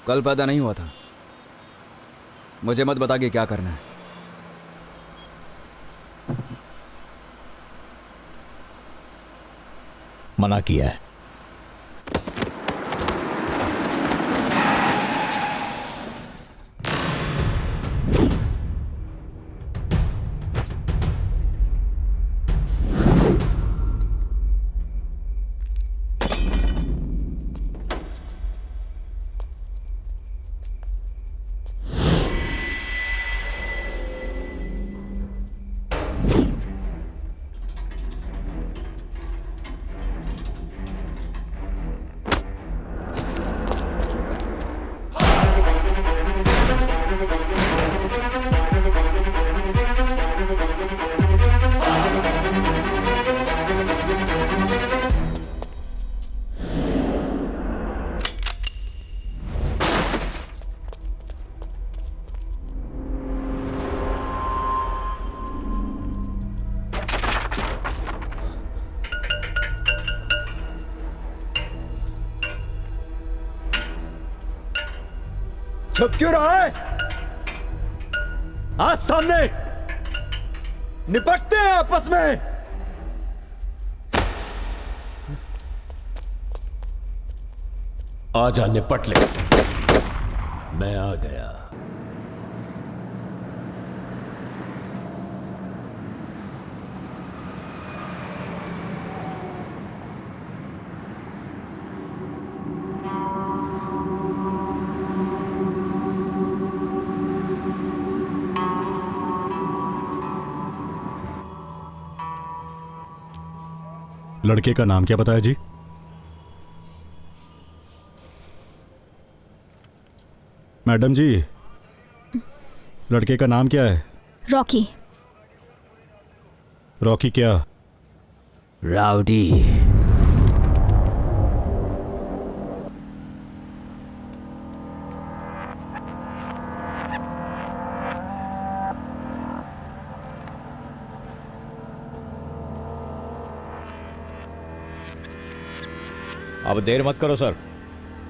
कल पैदा नहीं हुआ था। मुझे मत बता कि क्या करना है। मना किया है। छुप क्यों रहा है? आज सामने निपटते हैं आपस में। आजा निपट ले। मैं आ गया। लड़के का नाम क्या बताया जी? मैडम जी, लड़के का नाम क्या है? रॉकी। रॉकी क्या? राउडी। अब देर मत करो सर,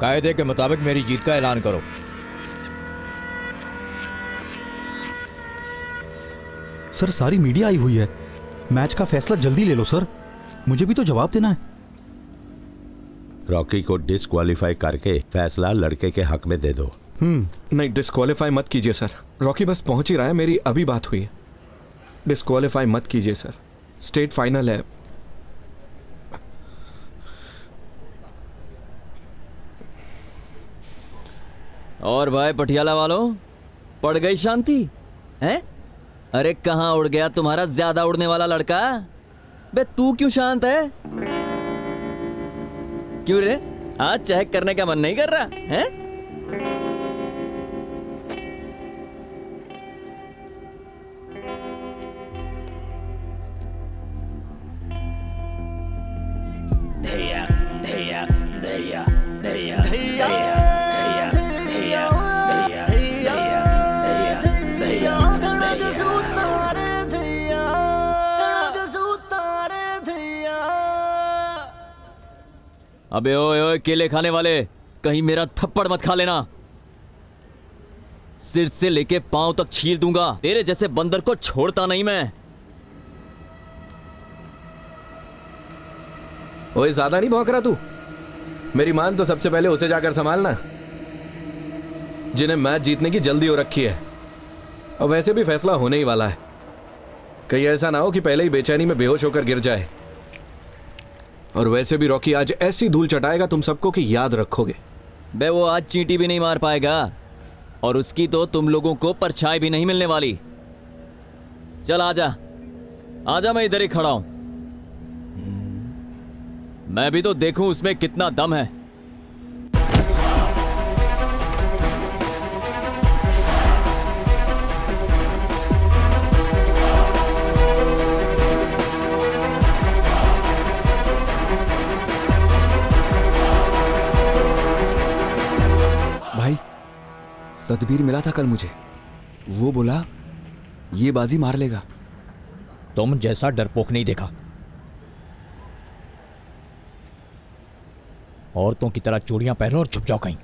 कायदे के मुताबिक मेरी जीत का ऐलान करो। सर सारी मीडिया आई हुई है, मैच का फैसला जल्दी ले लो सर, मुझे भी तो जवाब देना है। रॉकी को डिस्क्वालीफाई करके फैसला लड़के के हक में दे दो। नहीं, डिस्क्वालीफाई मत कीजिए सर। रॉकी बस पहुंच ही रहा है, मेरी अभी बात हुई है। डिस्क्वालीफाई मत कीजिए सर, स्टेट फाइनल है। और भाई पटियाला वालों, पड़ गई शांति हैं? अरे कहाँ उड़ गया तुम्हारा ज्यादा उड़ने वाला लड़का? बे तू क्यों शांत है? क्यों रे, आज चेक करने का मन नहीं कर रहा है? धैया धैया धैया धैया धैया अबे ओए ओए केले खाने वाले, कहीं मेरा थप्पड़ मत खा लेना। सिर से लेके पांव तक छील दूंगा। तेरे जैसे बंदर को छोड़ता नहीं मैं। ओए ज्यादा नहीं भौंक रहा तू? मेरी मान तो सबसे पहले उसे जाकर संभालना, जिन्हें मैच जीतने की जल्दी हो रखी है। और वैसे भी फैसला होने ही वाला है। कहीं ऐसा ना हो कि पहले ही बेचैनी में बेहोश होकर गिर जाए। और वैसे भी रॉकी आज ऐसी धूल चटाएगा तुम सबको कि याद रखोगे। बे वो आज चींटी भी नहीं मार पाएगा, और उसकी तो तुम लोगों को परछाई भी नहीं मिलने वाली। चल आजा आजा, मैं इधर ही खड़ा हूं। मैं भी तो देखूं उसमें कितना दम है। भाई सतबीर मिला था कल मुझे, वो बोला ये बाजी मार लेगा। तुम जैसा डरपोक नहीं देखा। औरतों की तरह चूड़ियां पहनो और छुप जाओ कहीं।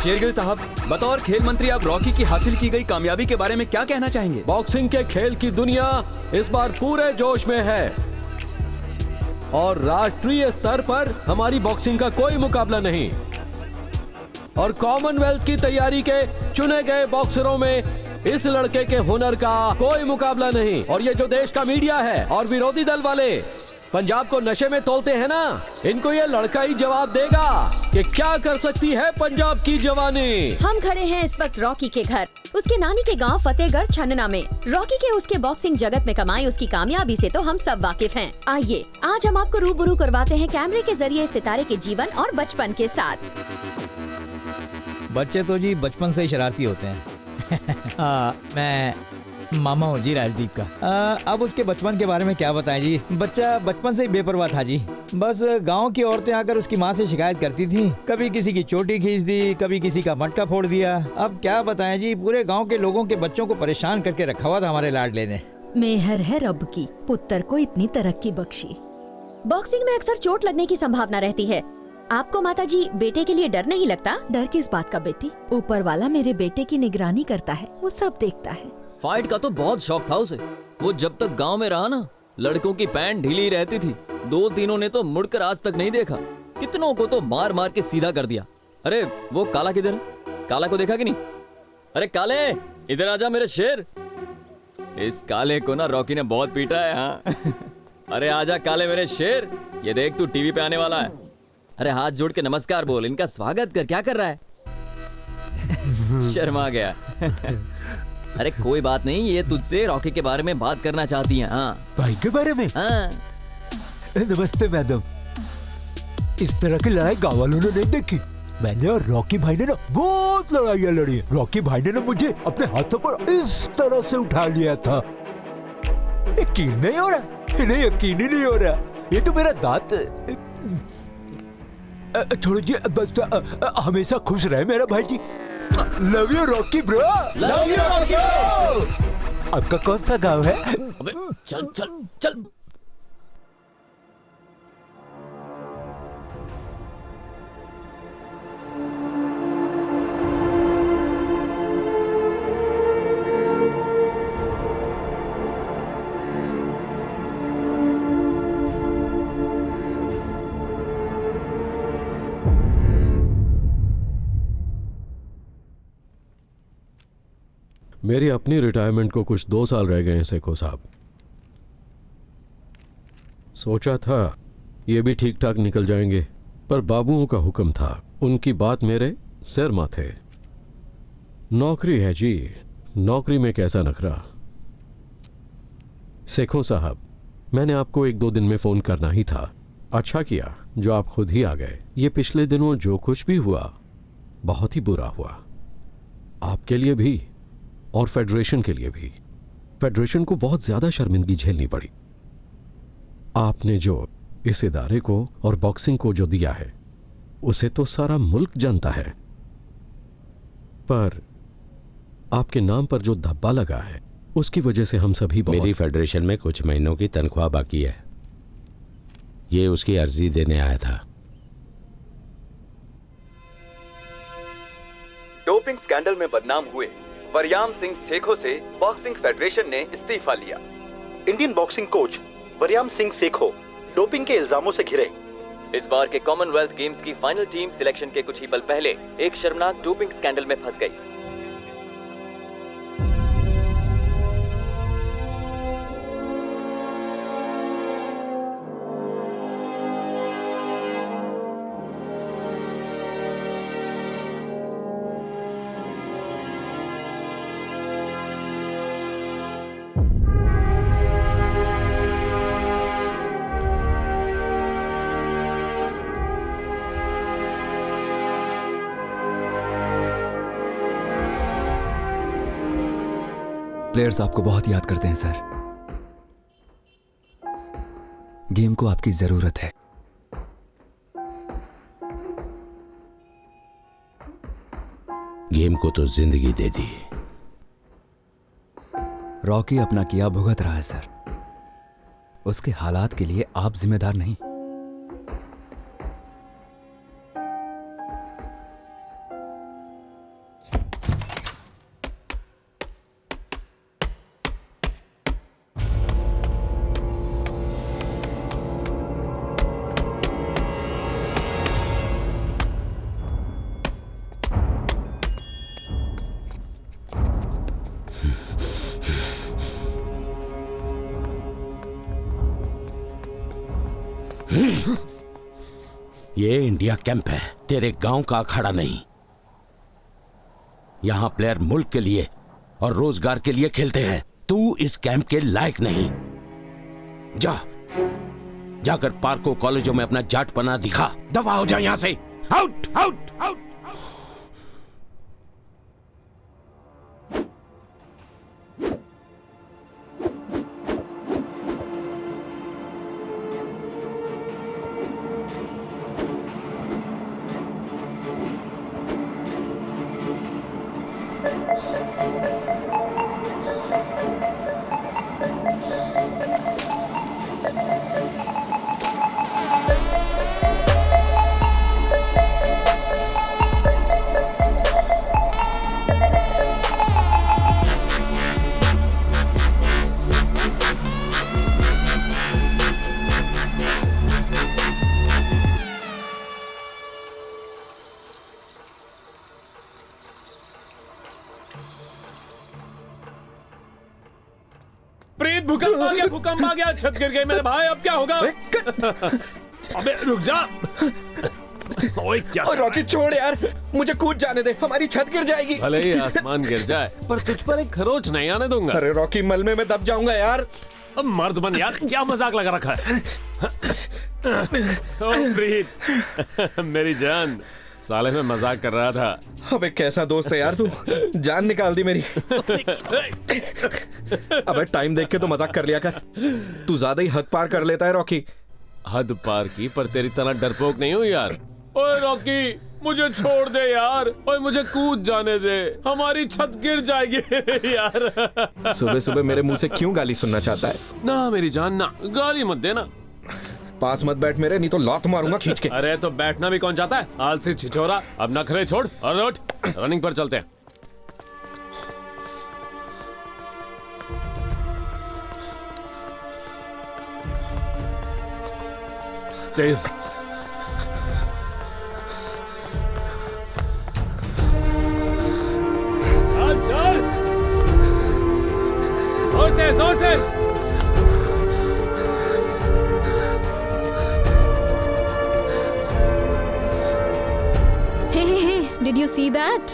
शेरगिल साहब, बतौर खेल मंत्री आप रॉकी की हासिल की गई कामयाबी के बारे में क्या कहना चाहेंगे? बॉक्सिंग के खेल की दुनिया इस बार पूरे जोश में है और राष्ट्रीय स्तर पर हमारी बॉक्सिंग का कोई मुकाबला नहीं। और कॉमनवेल्थ की तैयारी के चुने गए बॉक्सरों में इस लड़के के हुनर का कोई मुकाबला नहीं। और ये जो देश का मीडिया है और विरोधी दल वाले पंजाब को नशे में तोलते हैं ना, इनको ये लड़का ही जवाब देगा कि क्या कर सकती है पंजाब की जवानी। हम खड़े हैं इस वक्त रॉकी के घर, उसके नानी के गांव फतेहगढ़ छन्ना में। रॉकी के उसके बॉक्सिंग जगत में कमाई उसकी कामयाबी से तो हम सब वाकिफ हैं। आइए आज हम आपको रूबरू करवाते हैं कैमरे के जरिए सितारे के जीवन और बचपन के साथ। बच्चे तो जी बचपन से ही शरारती होते हैं। मैं मामा हूँ जी राजदीप का। अब उसके बचपन के बारे में क्या बताएं जी। बच्चा बचपन से ही बेपरवाह था जी। बस गांव की औरतें आकर उसकी माँ से शिकायत करती थी, कभी किसी की चोटी खींच दी, कभी किसी का मटका फोड़ दिया। अब क्या बताएं जी, पूरे गांव के लोगों के बच्चों को परेशान करके रखा हुआ था हमारे लाडले ने। मेहर है रब की, पुत्र को इतनी तरक्की बख्शी। बॉक्सिंग में अक्सर चोट लगने की संभावना रहती है। आपको माताजी बेटे के लिए डर नहीं लगता? डर किस बात का बेटी, ऊपर वाला मेरे बेटे की निगरानी करता है, वो सब देखता है। फाइट का तो बहुत शौक था उसे। वो जब तक गांव में रहा ना, लड़कों की पैंट ढीली रहती थी। 2-3 ने तो मुड़कर आज तक नहीं देखा। कितनों को तो मार मार के सीधा कर दिया। अरे वो काला किधर है? काला को देखा कि नहीं? अरे काले, इधर आजा मेरे शेर। इस काले को ना रॉकी ने बहुत पीटा है। हाँ अरे आजा काले मेरे शेर, ये देख तू टीवी पे आने वाला है। अरे हाथ जोड़ के नमस्कार बोल, इनका स्वागत कर। क्या कर रहा है? शर्मा गया। अरे कोई बात नहीं, ये तुझसे रॉकी के बारे में बात करना चाहती हैं। हाँ भाई के बारे में? हाँ। नमस्ते मैडम। इस तरह की लड़ाई गाँव वालों ने नहीं देखी। मैंने और रॉकी भाई ने ना बहुत लड़ाइयाँ लड़ी। रॉकी भाई ने ना मुझे अपने हाथों पर इस तरह से उठा लिया था। यकीन नहीं हो रहा, इन्हें यकीन ही नहीं हो रहा। ये तो मेरा दांत। छोड़ो जी, बस हमेशा खुश रहे मेरा भाई जी। Love you Rocky bro. Love you Rocky bro. आपका कौन सा गांव है? अबे चल चल चल। मेरी अपनी रिटायरमेंट को कुछ 2 साल रह गए हैं सेखो साहब। सोचा था ये भी ठीक ठाक निकल जाएंगे, पर बाबुओं का हुक्म था, उनकी बात मेरे सिर माथे। नौकरी है जी, नौकरी में कैसा नखरा। सेखो साहब, मैंने आपको 1-2 दिन में फोन करना ही था। अच्छा किया जो आप खुद ही आ गए। ये पिछले दिनों जो कुछ भी हुआ बहुत ही बुरा हुआ, आपके लिए भी और फेडरेशन के लिए भी। फेडरेशन को बहुत ज्यादा शर्मिंदगी झेलनी पड़ी। आपने जो इस इदारे को और बॉक्सिंग को जो दिया है उसे तो सारा मुल्क जानता है, पर आपके नाम पर जो धब्बा लगा है उसकी वजह से हम सभी मेरी फेडरेशन में कुछ महीनों की तनख्वाह बाकी है, ये उसकी अर्जी देने आया था। डोपिंग स्कैंडल में बदनाम हुए वरयाम सिंह सेखो से बॉक्सिंग फेडरेशन ने इस्तीफा लिया। Indian boxing coach Varyam Singh Sekhon doping के इल्जामों से घिरे। इस बार के कॉमनवेल्थ गेम्स की फाइनल टीम सिलेक्शन के कुछ ही पल पहले एक शर्मनाक डोपिंग स्कैंडल में फंस गई। प्लेयर्स आपको बहुत याद करते हैं सर। गेम को आपकी जरूरत है। गेम को तो जिंदगी दे दी। रॉकी अपना किया भुगत रहा है सर, उसके हालात के लिए आप जिम्मेदार नहीं। ये इंडिया कैंप है, तेरे गांव का अखाड़ा नहीं। यहां प्लेयर मुल्क के लिए और रोजगार के लिए खेलते हैं। तू इस कैंप के लायक नहीं। जाकर पार्कों कॉलेजों में अपना जाटपना दिखा। दफा हो जा यहां से। Out out out. प्रीत, भूकंप आ गया, भूकंप आ गया, छत गिर गई मेरे भाई, अब क्या होगा? अबे रुक जा। ओए क्या? रॉकी छोड़ यार, मुझे कूद जाने दे, हमारी छत गिर जाएगी। भले ही आसमान गिर जाए, पर तुझ पर एक खरोच नहीं आने दूंगा। अरे रॉकी, मलबे में दब जाऊंगा यार। अब मर्द बन यार, क्या मजाक लगा रखा है? ओ प्रीत, मेरी जान, साले में मजाक कर रहा था। अबे कैसा दोस्त है यार तू, जान निकाल दी मेरी। अबे टाइम देख के तो मजाक कर लिया कर, तू ज्यादा ही हद पार कर लेता है रॉकी। हद पार की, पर तेरी तरह डरपोक नहीं हूँ यार। ओए रॉकी, मुझे छोड़ दे यार, ओए मुझे कूद जाने दे, हमारी छत गिर जाएगी यार। सुबह सुबह मेरे मुंह से क्यों गाली सुनना चाहता है? ना मेरी जान, ना गाली मत देना। पास मत बैठ मेरे, नहीं तो लात मारूंगा खींच के। अरे तो बैठना भी कौन चाहता है, आलसी छिछोरा। अब नखरे छोड़ और उठ, रनिंग पर चलते हैं। तेज। चल चल, और तेज और तेज। Hey, did you see that?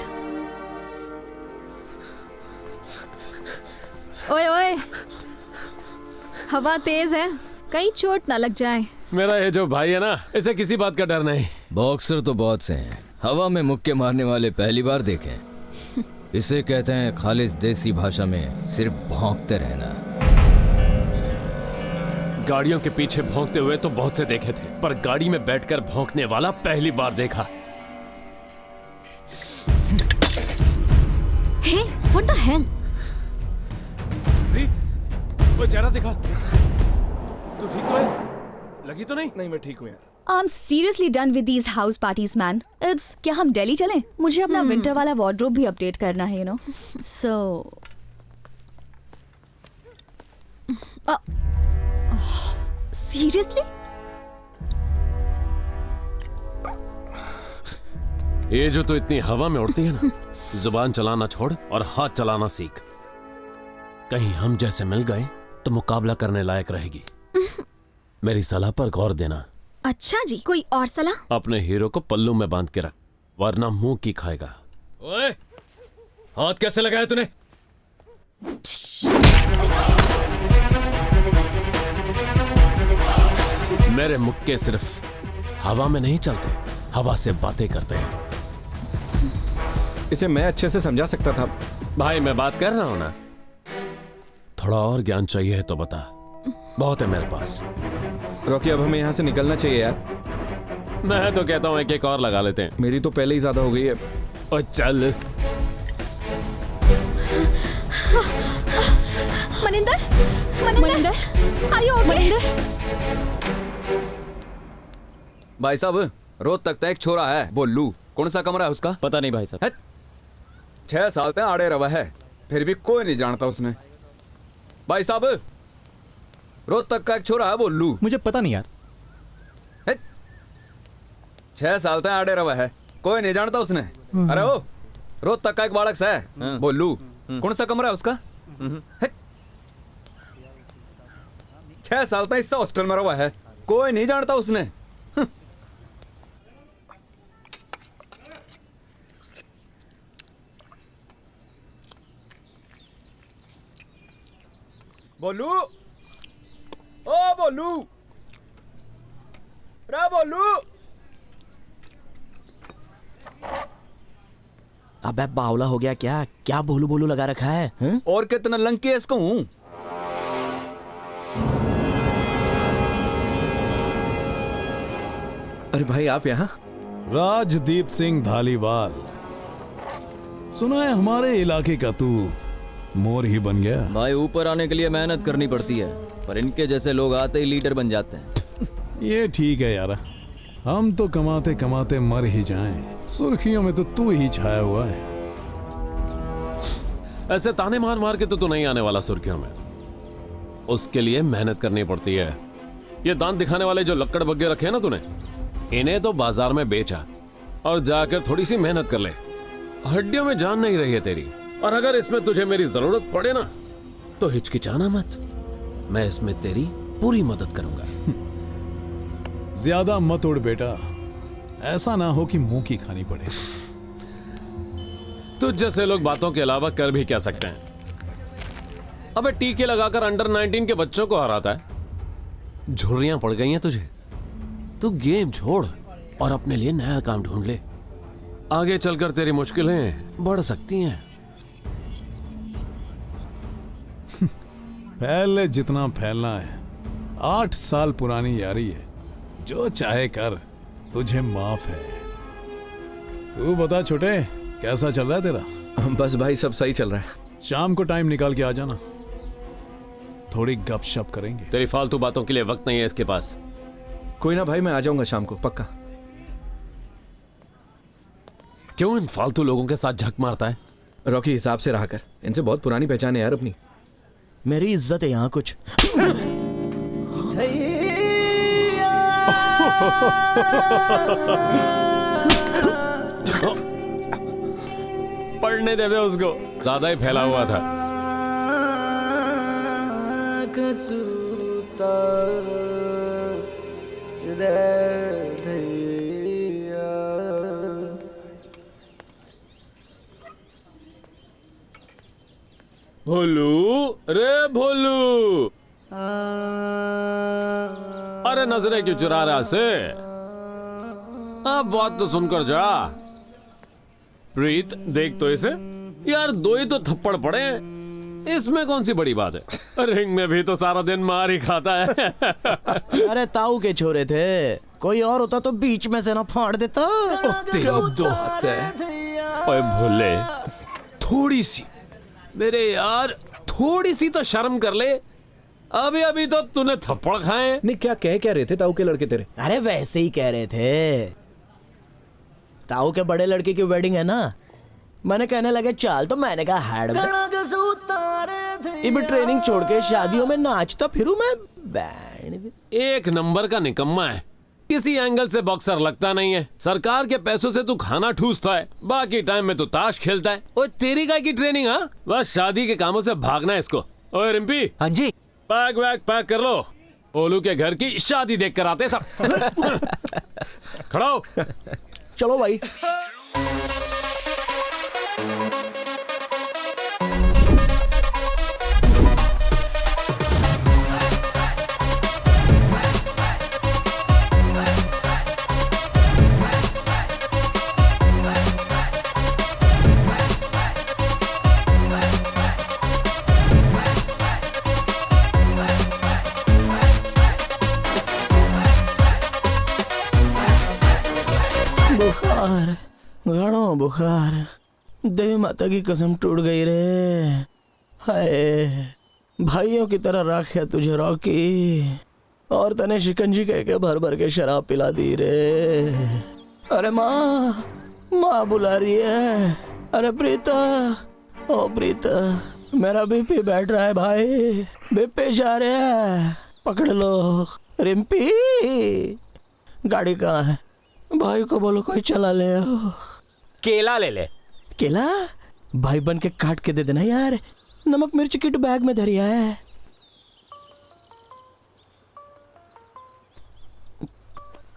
ओए ओए, हवा तेज है, कहीं चोट ना लग जाए। मेरा ये जो भाई है ना, इसे किसी बात का डर नहीं। बॉक्सर तो बहुत से हैं, हवा में मुक्के मारने वाले पहली बार देखे। इसे कहते हैं खालिस देसी भाषा में सिर्फ भौंकते रहना। गाड़ियों के पीछे भौंकते हुए तो बहुत से देखे थे, पर गाड़ी में बैठकर भौंकने वाला पहली बार देखा। Hey, what the hell? वो चेहरा दिखा। तू ठीक तो है? लगी तो नहीं? नहीं, मैं ठीक हूँ यार। I'm seriously done with these house parties, man. Ibs, क्या हम दिल्ली चलें? मुझे अपना विंटर वाला वार्डरोब भी अपडेट करना है, you know. So, seriously? ये जो तो इतनी हवा में उड़ती है ना, जुबान चलाना छोड़ और हाथ चलाना सीख। कहीं हम जैसे मिल गए तो मुकाबला करने लायक रहेगी। मेरी सलाह पर गौर देना। अच्छा जी, कोई और सलाह? अपने हीरो को पल्लू में बांध के रख, वरना मुंह की खाएगा। ओए, हाथ कैसे लगाया तूने? मेरे मुक्के सिर्फ हवा में नहीं चलते, हवा से बातें करते हैं। इसे मैं अच्छे से समझा सकता था। भाई मैं बात कर रहा हूं ना, थोड़ा और ज्ञान चाहिए है तो बता, बहुत है मेरे पास। रॉकी, अब हमें यहाँ से निकलना चाहिए यार। मैं तो कहता हूँ एक और लगा लेते हैं। मेरी तो पहले ही ज्यादा हो गई है। और चल। Maninder, Maninder, are you okay? भाई साहब, रोज तक एक छोरा है, वो लू। कौन सा कमरा है उसका? पता नहीं भाई साहब। 6 साल तक आड़े रवा है, फिर भी कोई नहीं जानता उसने। भाई साहब, रोज तक का एक छोरा है, वो लू। मुझे पता नहीं यार। 6 साल तक आड़े रवा है, कोई नहीं जानता उसने। अरे वो रोज तक का एक बालक सा है, वो लू। कौन सा कमरा है उसका? 6 साल तक इस हॉस्टल में रवा है, कोई नहीं जानता उसने। बोलू, ओ बोलू, रे बोलू। अबे बावला हो गया क्या? क्या बोलू बोलू लगा रखा है हैं? और कितना लंकी है इसको हूं। अरे भाई आप यहाँ? राजदीप सिंह धालीवाल, सुना है हमारे इलाके का तू मोर ही बन गया। भाई ऊपर आने के लिए मेहनत करनी पड़ती है, पर इनके जैसे लोग आते ही लीडर बन जाते हैं। ये ठीक है यार, हम तो कमाते कमाते मर ही जाएं। सुर्खियों में तो तू ही छाया हुआ है। ऐसे ताने मार मार के तो तू नहीं आने वाला सुर्खियों में, उसके लिए मेहनत करनी पड़ती है। ये दांत दिखाने वाले जो लक्कड़ बग्गे रखे हैं ना तूने, इन्हें तो बाजार में बेचा और जाकर थोड़ी सी मेहनत कर ले। हड्डियों में जान नहीं रही है तेरी, और अगर इसमें तुझे मेरी जरूरत पड़े ना तो हिचकिचाना मत, मैं इसमें तेरी पूरी मदद करूंगा। ज्यादा मत उड़ बेटा, ऐसा ना हो कि मुंह की खानी पड़े। तुझ जैसे लोग बातों के अलावा कर भी क्या सकते हैं। अबे टीके लगाकर अंडर 19 के बच्चों को हराता है, झुर्रियां पड़ गई हैं तुझे। तू गेम छोड़ और अपने लिए नया काम ढूंढ ले, आगे चलकर तेरी मुश्किलें बढ़ सकती हैं। पहले जितना फैलना है, 8 साल पुरानी यारी है, जो चाहे कर, तुझे माफ है। तू बता छोटे, कैसा चल रहा है तेरा? बस भाई सब सही चल रहा है। शाम को टाइम निकाल के आ जाना, थोड़ी गपशप करेंगे। तेरी फालतू बातों के लिए वक्त नहीं है इसके पास। कोई ना भाई, मैं आ जाऊंगा शाम को पक्का। क्यों इन फालतू लोगों के साथ झक मारता है? रॉकी हिसाब से रहा कर, इनसे बहुत पुरानी पहचान है यार अपनी। मेरी इज्जत है यहाँ कुछ। पढ़ने देवे उसको, ज्यादा ही फैला हुआ था। भोलू, रे भोलू, अरे नजरें क्यों चुरा रहा से? अब बात तो सुनकर जा। प्रीत देख तो इसे यार, 2 ही तो थप्पड़ पड़े हैं, इसमें कौन सी बड़ी बात है। रिंग में भी तो सारा दिन मार ही खाता है। अरे ताऊ के छोरे थे, कोई और होता तो बीच में से ना फाड़ देता। ओए भोले, थोड़ी सी मेरे यार, थोड़ी सी तो शर्म कर ले। अभी अभी तो तूने थप्पड़ खाए। नहीं, क्या रहे थे ताऊ के लड़के तेरे? अरे वैसे ही कह रहे थे, ताऊ के बड़े लड़के की वेडिंग है ना, मैंने कहने लगे चाल, तो मैंने कहा हैड में ट्रेनिंग छोड़ के शादियों में नाचता फिरूं मैं। बैंड एक नंबर का निकम्मा है, किसी एंगल से बॉक्सर लगता नहीं है। सरकार के पैसों से तू खाना ठूसता है, बाकी टाइम में तू ताश खेलता है। ओए तेरी काय की ट्रेनिंग? हाँ, बस शादी के कामों से भागना है इसको। ओए रिम्पी, हाँ जी, बैग वैग पैक कर लो, ओलू के घर की शादी देख कर आते सब। खड़ा हो। चलो भाई। बुखार, घणो बुखार, देवी माता की कसम टूट गई रे। हाय, भाइयों की तरह राखिया तुझे रॉकी, और तने शिकंजी कह के भर भर के शराब पिला दी रे। अरे माँ बुला रही है। अरे प्रीता, ओ प्रीता, मेरा बीपी बैठ रहा है भाई, बीपी जा रहा है, पकड़ लो। रिम्पी, गाड़ी कहाँ है? भाई को बोलो कोई चला ले आओ। केला ले ले। केला भाई बन के काट के दे देना यार, नमक मिर्च किट बैग में धरिया है।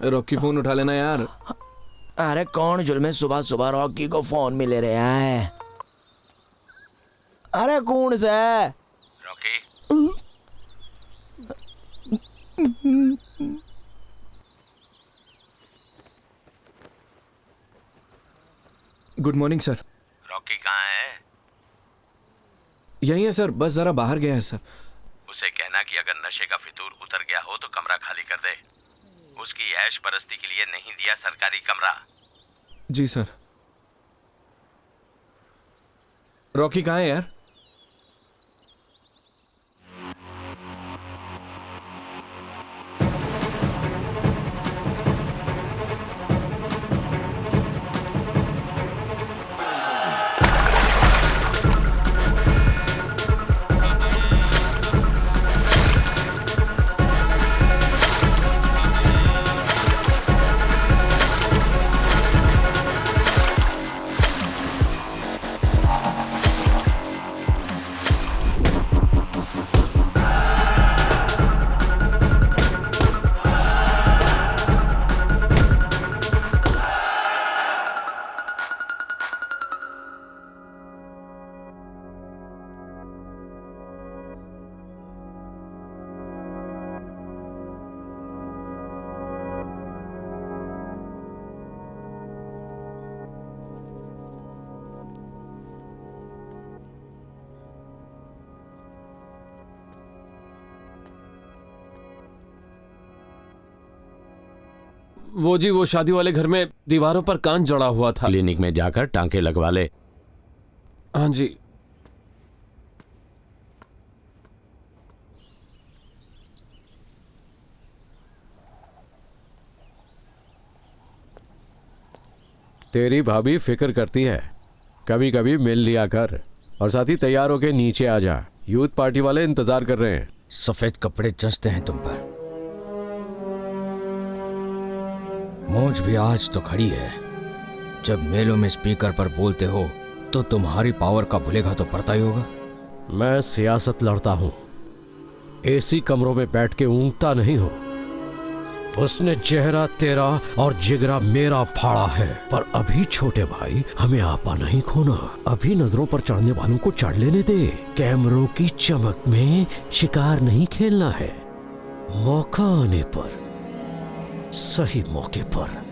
रॉकी फोन उठा लेना यार। अरे कौन जुल्मे सुबह सुबह रॉकी को फोन में ले रहा है? अरे कौन सा Rocky? Good morning sir. Rocky कहाँ है? यही है सर, बस जरा बाहर गया है सर। उसे कहना कि अगर नशे का फितूर उतर गया हो तो कमरा खाली कर दे। उसकी ऐश परस्ती के लिए नहीं दिया सरकारी कमरा। जी सर। रॉकी कहाँ है यार? वो जी, वो शादी वाले घर में दीवारों पर कांच जड़ा हुआ था। क्लिनिक में जाकर टांके लगवा ले। हाँ जी। तेरी भाभी फिक्र करती है, कभी कभी मिल लिया कर। और साथ ही तैयार होके नीचे आ जा, यूथ पार्टी वाले इंतजार कर रहे हैं। सफेद कपड़े जचते हैं तुम पर। मौज भी आज तो खड़ी है। जब मेलों में स्पीकर पर बोलते हो तो तुम्हारी पावर का भूलेगा तो पड़ता ही होगा। मैं सियासत लड़ता हूं, एसी कमरों में बैठ के ऊँगता नहीं हूं। उसने चेहरा तेरा और जिगरा मेरा फाड़ा है, पर अभी छोटे भाई हमें आपा नहीं खोना। अभी नजरों पर चढ़ने वालों को चढ़ लेने दे। कैमरों की चमक में शिकार नहीं खेलना है। मौका आने पर, सही मौके पर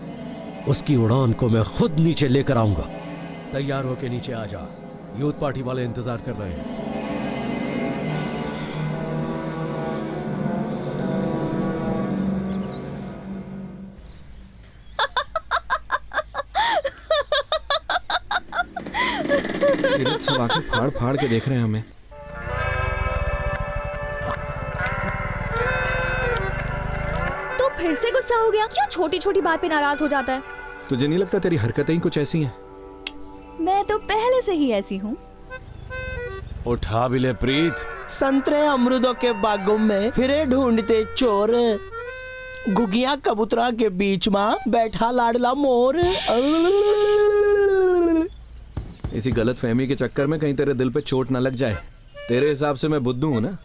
उसकी उड़ान को मैं खुद नीचे लेकर आऊंगा। तैयार होके नीचे आ जा, यूथ पार्टी वाले इंतजार कर रहे हैं। सब आके फाड़ फाड़ के देख रहे हैं हमें। तो फिर से गुस्सा हो गया? क्यों छोटी छोटी बात पे नाराज हो जाता है? तुझे नहीं लगता तेरी हरकतें ही कुछ ऐसी हैं? मैं तो पहले से ही ऐसी हूँ। उठा भी ले प्रीत। संतरे अमरूदों के बागों में फिरे ढूंढते चोर, गुगिया कबूतरा के बीच में बैठा लाडला मोर। इसी गलत फहमी के चक्कर में कहीं तेरे दिल पे चोट ना लग जाए। तेरे हिसाब से मैं बुद्धू हूं ना,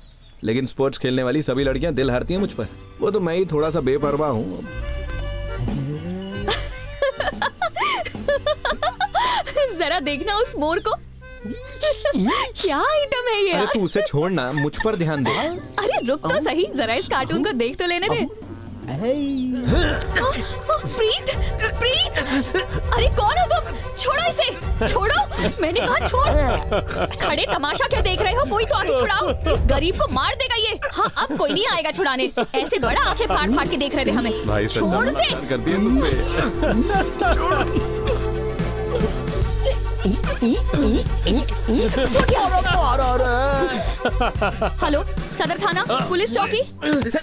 लेकिन स्पोर्ट्स खेलने वाली सभी लड़कियां दिल हारती हैं मुझ पर। वो तो मैं ही थोड़ा सा बेपरवाह हूं। जरा देखना उस मोर को। क्या आइटम है ये? अरे तू उसे छोड़ना, मुझ पर ध्यान दे। अरे रुक तो सही, जरा इस कार्टून को देख तो लेने दे। प्रीत, प्रीत, अरे कौन हो तुम? छोड़ो इसे, छोड़ो, मैंने कहा छोड़। खड़े तमाशा क्या देख रहे हो? कोई तो आके छुड़ाओ, इस गरीब को मार देगा ये। हाँ, अब कोई नहीं आएगा छुड़ाने। ऐसे बड़ा आंखें फाड़ फाड़ के देख रहे थे हमें। भाई छोड़ उसे। करती है तुमसे। हेलो, सदर थाना, पुलिस चौकी।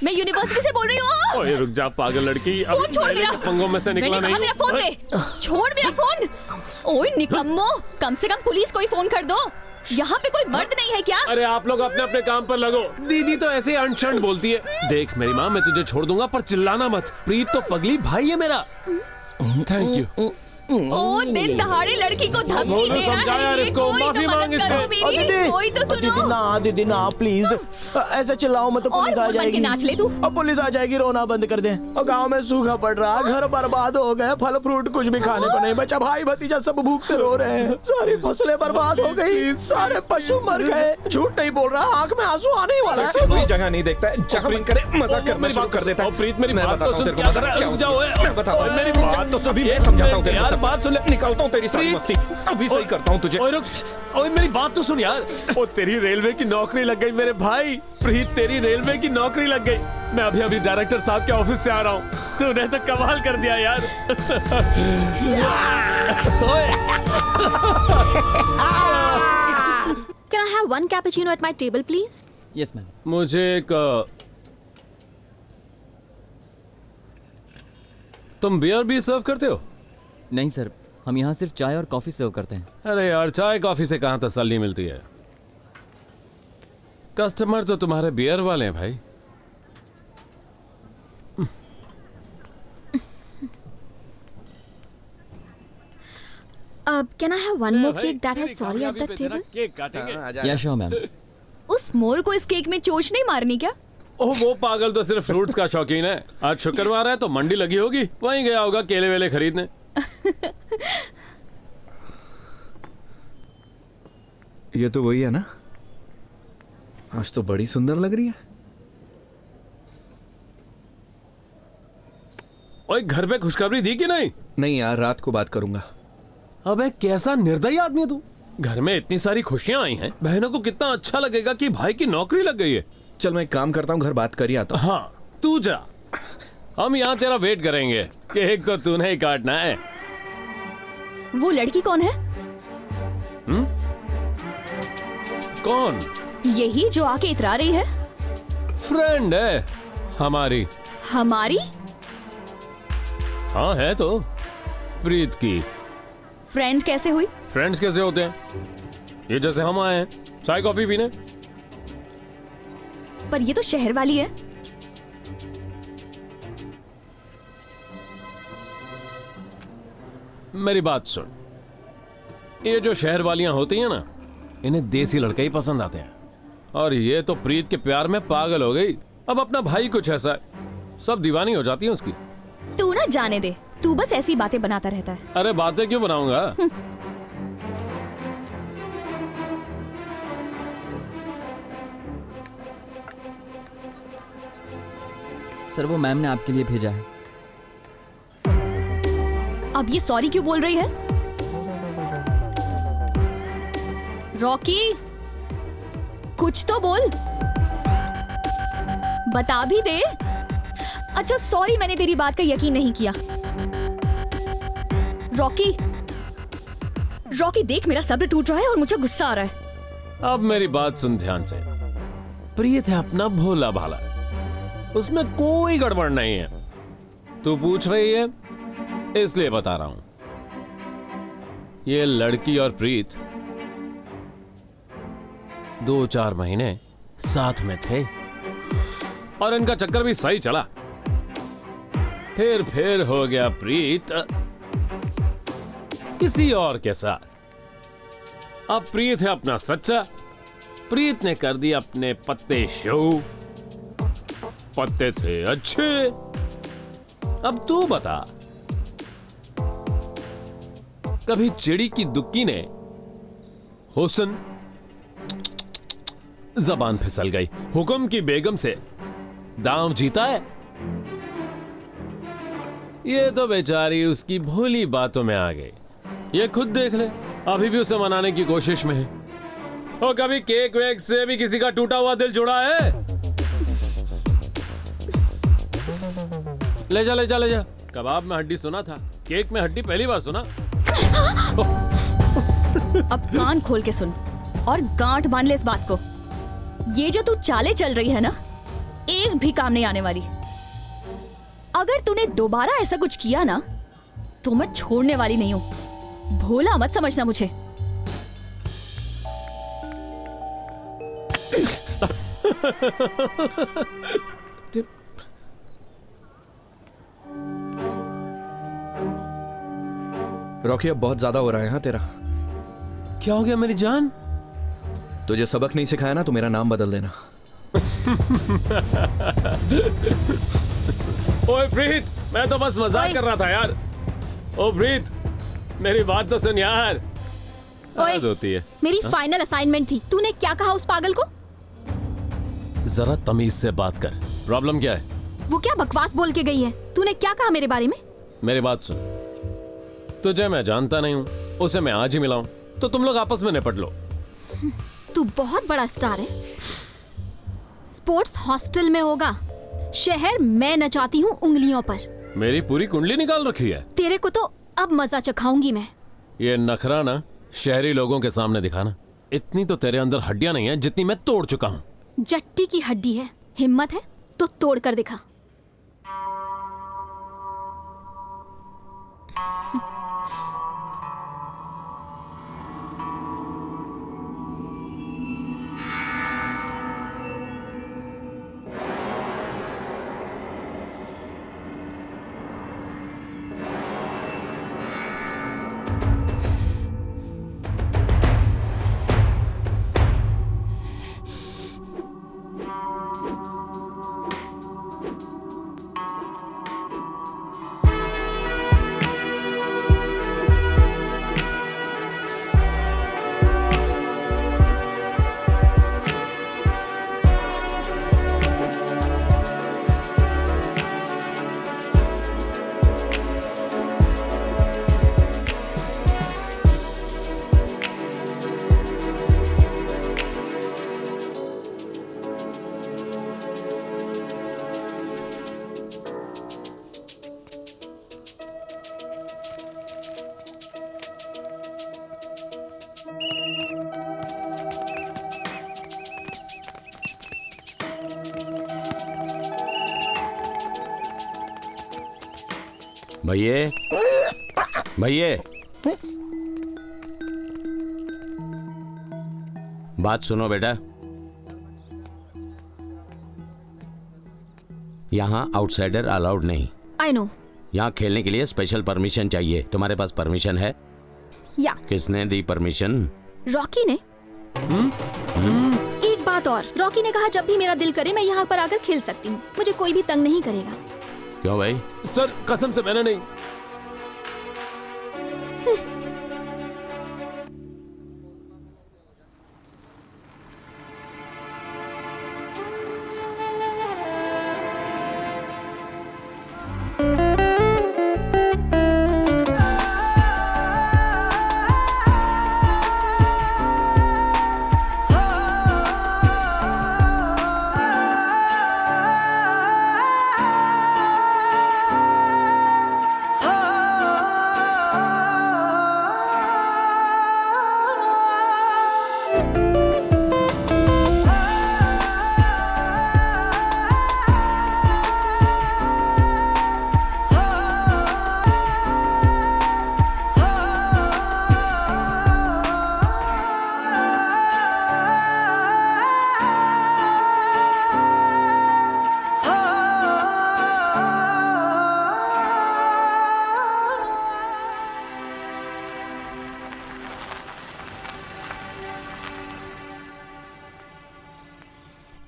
मैं यूनिवर्सिटी से बोल रही हूँ। ओए रुक जा पागल लड़की, फोन छोड़ मेरा। पंगों में से निकला नहीं। मेरा फोन दे, छोड़ मेरा फोन। ओए निकम्मो, कम से कम पुलिस को ही फोन कर दो। यहाँ पे कोई मर्द नहीं है क्या? अरे आप लोग अपने अपने काम पर लगो। दीदी तो ऐसे अनशन बोलती है। देख मेरी माँ, मैं तुझे छोड़ दूंगा पर चिल्लाना मत। प्रीत तो पगली भाई है मेरा। Thank you. ओ दिन दहाड़े लड़की को धमकी बोलो, दे रहा समझा है यार ये, इसको, कोई माफी तो मांग मदद इससे। करो मेरी, कोई तो सुनो। दीदी ना प्लीज, ऐसे चिल्लाओ मत तो और पुलिस आ बोल बन के जाएगी। नाच ले तू। अब पुलिस आ जाएगी, रोना बंद कर दे। और गांव में सूखा पड़ रहा, घर बर्बाद हो गए, फल फ्रूट कुछ भी खाने को नहीं बचा, भाई भतीजा सब भूख से रो रहे हैं, सारी फसलें बर्बाद हो गई, सारे पशु मर गए। झूठ नहीं बोल रहा, आंख में आंसू आने ही वाला है। कोई जगह नहीं देखता है, जहां मन करे मजाक करना शुरू कर देता है। प्रीत मेरी मैं बात बताता तो हूं सुन, तेरे को क्या मजाक कर रहा है? क्या रुक जाओ, होता है। मैं बताता हूं मेरी बात तो सुन, अभी मैं समझाता हूं तेरे को यार, सब। बात सुन ले। निकालता हूं तेरी सारी प्रीत। मस्ती, अभी सही करता हूं तुझे। ओए रुक, ओए मेरी बात तो सुन यार। ओ तेरी रेलवे की नौकरी लग गई मेरे भाई, प्रीत तेरी रेलवे की नौकरी लग गई। मैं अभी अभी डायरेक्टर साहब के ऑफिस से आ रहा हूँ, तूने तो कमाल कर दिया यार। Can I have one cappuccino at my table, please? Yes ma'am. मुझे एक तुम बियर भी सर्व करते हो? नहीं सर, हम यहाँ सिर्फ चाय और कॉफी सर्व करते हैं। अरे यार, चाय कॉफी से कहाँ तसल्ली मिलती है। कस्टमर तो तुम्हारे बियर वाले हैं भाई। Can I have one more cake that has sorry at the table? Cake काटेंगे। या श्योर मैम। उस मोर को इस केक में चोच नहीं मारनी क्या? ओह वो पागल तो सिर्फ फ्रूट्स का शौकीन है। आज शुक्रवार है तो मंडी लगी होगी, वहीं गया होगा केले वेले खरीदने। ये तो वही है ना? आज तो बड़ी सुंदर लग रही है। ओए घर पे खुशखबरी दी कि नहीं? नहीं यार, रात को बात करूंगा। अबे कैसा निर्दयी आदमी है तू। घर में इतनी सारी खुशियां आई हैं, बहनों को कितना अच्छा लगेगा कि भाई की नौकरी लग गई है। चल मैं एक काम करता हूँ, घर बात कर ही आता हूँ। हाँ तू जा, हम यहाँ तेरा वेट करेंगे। केक तो तूने ही काटना है। वो लड़की कौन है? कौन? यही जो आके इतरा रही है। फ्रेंड है हमारी। हमारी? हाँ है तो, प्रीत की। फ्रेंड कैसे हुई? फ्रेंड्स कैसे होते हैं? ये जैसे हम आए हैं चाय कॉफी पीने। पर ये तो शहर वाली है। मेरी बात सुन, ये जो शहर वालियां होती हैं ना, इन्हें देसी लड़के ही पसंद आते हैं। और ये तो प्रीत के प्यार में पागल हो गई। अब अपना भाई कुछ ऐसा है, सब दीवानी हो जाती है उसकी। तू ना जाने दे, तू बस ऐसी बातें बनाता रहता है। अरे बातें क्यों बनाऊंगा? सर वो मैम ने आपके लिए भेजा है। अब ये सॉरी क्यों बोल रही है? रॉकी, कुछ तो बोल, बता भी दे। अच्छा सॉरी, मैंने तेरी बात का यकीन नहीं किया। रॉकी, रॉकी देख मेरा सब्र टूट रहा है और मुझे गुस्सा आ रहा है। अब मेरी बात सुन ध्यान से। प्रीत है अपना भोला भाला, उसमें कोई गड़बड़ नहीं है। तू पूछ रही है इसलिए बता रहा हूं। ये लड़की और प्रीत 2-4 महीने साथ में थे और इनका चक्कर भी सही चला। फिर हो गया प्रीत किसी और के साथ। अब प्रीत है अपना सच्चा। प्रीत ने कर दिया अपने पत्ते शो। पत्ते थे अच्छे। अब तू बता, कभी चिड़ी की दुक्की ने हुस्न, जबान फिसल गई, हुक्म की बेगम से दांव जीता है? ये तो बेचारी उसकी भोली बातों में आ गई। ये खुद देख ले, अभी भी उसे मनाने की कोशिश में है। और कभी केक वेक से भी किसी का टूटा हुआ दिल जुड़ा है? ले जा ले जा ले जा। कबाब में हड्डी सुना था, केक में हड्डी पहली बार सुना। अब कान खोल के सुन और गांठ बांध ले इस बात को। ये जो तू चाले चल रही है ना, एक भी काम नहीं आने वाली। अगर तूने दोबारा ऐसा कुछ किया ना, तो मैं छोड़ने वाली नहीं हूं। भोला मत समझना मुझे। रॉकी अब बहुत ज्यादा हो रहा है हाँ तेरा। क्या हो गया मेरी जान? तुझे सबक नहीं सिखाया ना तो मेरा नाम बदल देना। ओए प्रीत, मैं तो बस मजाक कर रहा था यार। ओ प्रीत, मेरी बात तो सुन यार। ओए, होती है मेरी फाइनल असाइनमेंट थी, तूने क्या कहा उस पागल को? जरा तमीज से बात कर। प्रॉब्लम क्या है? वो क्या बकवास बोल के गई है? तूने क्या कहा मेरे बारे में? मेरी बात सुन, तुझे मैं जानता नहीं हूँ, उसे मैं आज ही मिला हूँ, तो तुम लोग आपस में निपट लो। तू बहुत बड़ा स्टार है। स्पोर्ट्स हॉस्टल में होगा, शहर मैं नचाती हूँ उंगलियों पर। मेरी पूरी कुंडली निकाल रखी है। तेरे को तो अब मजा चखाऊंगी मैं। ये नखरा ना शहरी लोगों के सामने दिखाना। इतनी तो तेरे अंदर हड्डियां नहीं है जितनी मैं तोड़ चुका हूँ। जट्टी की हड्डी है, हिम्मत है तो तोड़ कर दिखा। भैये, भैये, बात सुनो बेटा। यहाँ आउटसाइडर अलाउड नहीं। I know. यहाँ खेलने के लिए स्पेशल परमिशन चाहिए। तुम्हारे पास परमिशन है? या किसने दी परमिशन? रॉकी ने। एक बात और, रॉकी ने कहा जब भी मेरा दिल करे मैं यहाँ पर आकर खेल सकती हूँ, मुझे कोई भी तंग नहीं करेगा। क्यों भाई? सर कसम से मैंने नहीं।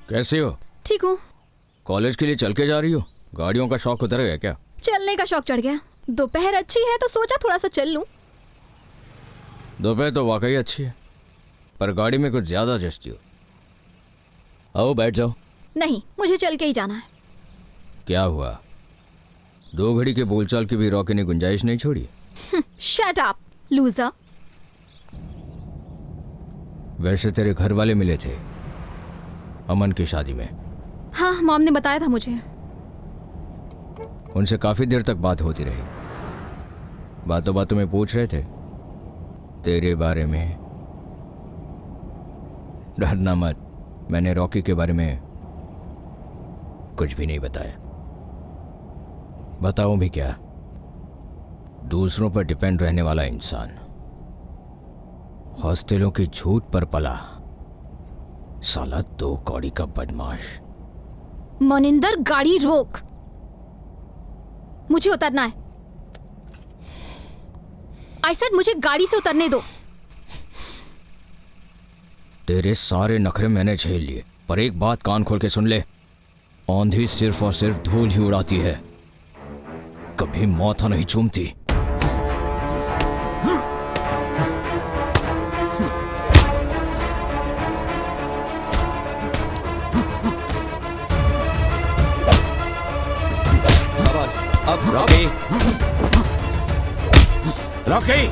कैसी हो? ठीक हूँ। कॉलेज के लिए चल के जा रही हो? गाड़ियों का शौक उतर गया क्या? चलने का शौक चढ़ गया। दोपहर अच्छी है तो सोचा थोड़ा सा चल लूं। दोपहर तो वाकई अच्छी है, पर गाड़ी में कुछ ज्यादा जचती हो। आओ बैठ जाओ। नहीं, मुझे चल के ही जाना है। क्या हुआ? 2 घड़ी के बोलचाल की भी रॉकी ने गुंजाइश नहीं छोड़ी। Shut up loser. वैसे तेरे घर वाले मिले थे अमन की शादी में। हाँ, मॉम ने बताया था मुझे। उनसे काफी देर तक बात होती रही। बातों बातों में पूछ रहे थे तेरे बारे में। डरना मत, मैंने रॉकी के बारे में कुछ भी नहीं बताया। बताऊं भी क्या? दूसरों पर डिपेंड रहने वाला इंसान, हॉस्टलों की झूठ पर पला, साला 2 कौड़ी का बदमाश। मनिंदर, गाड़ी रोक, मुझे उतरना है। आई सेड मुझे गाड़ी से उतरने दो। तेरे सारे नखरे मैंने झेल लिए, पर एक बात कान खोल के सुन ले, आंधी सिर्फ और सिर्फ धूल ही उड़ाती है, कभी माथा नहीं चूमती। अब रॉकी, रॉकी,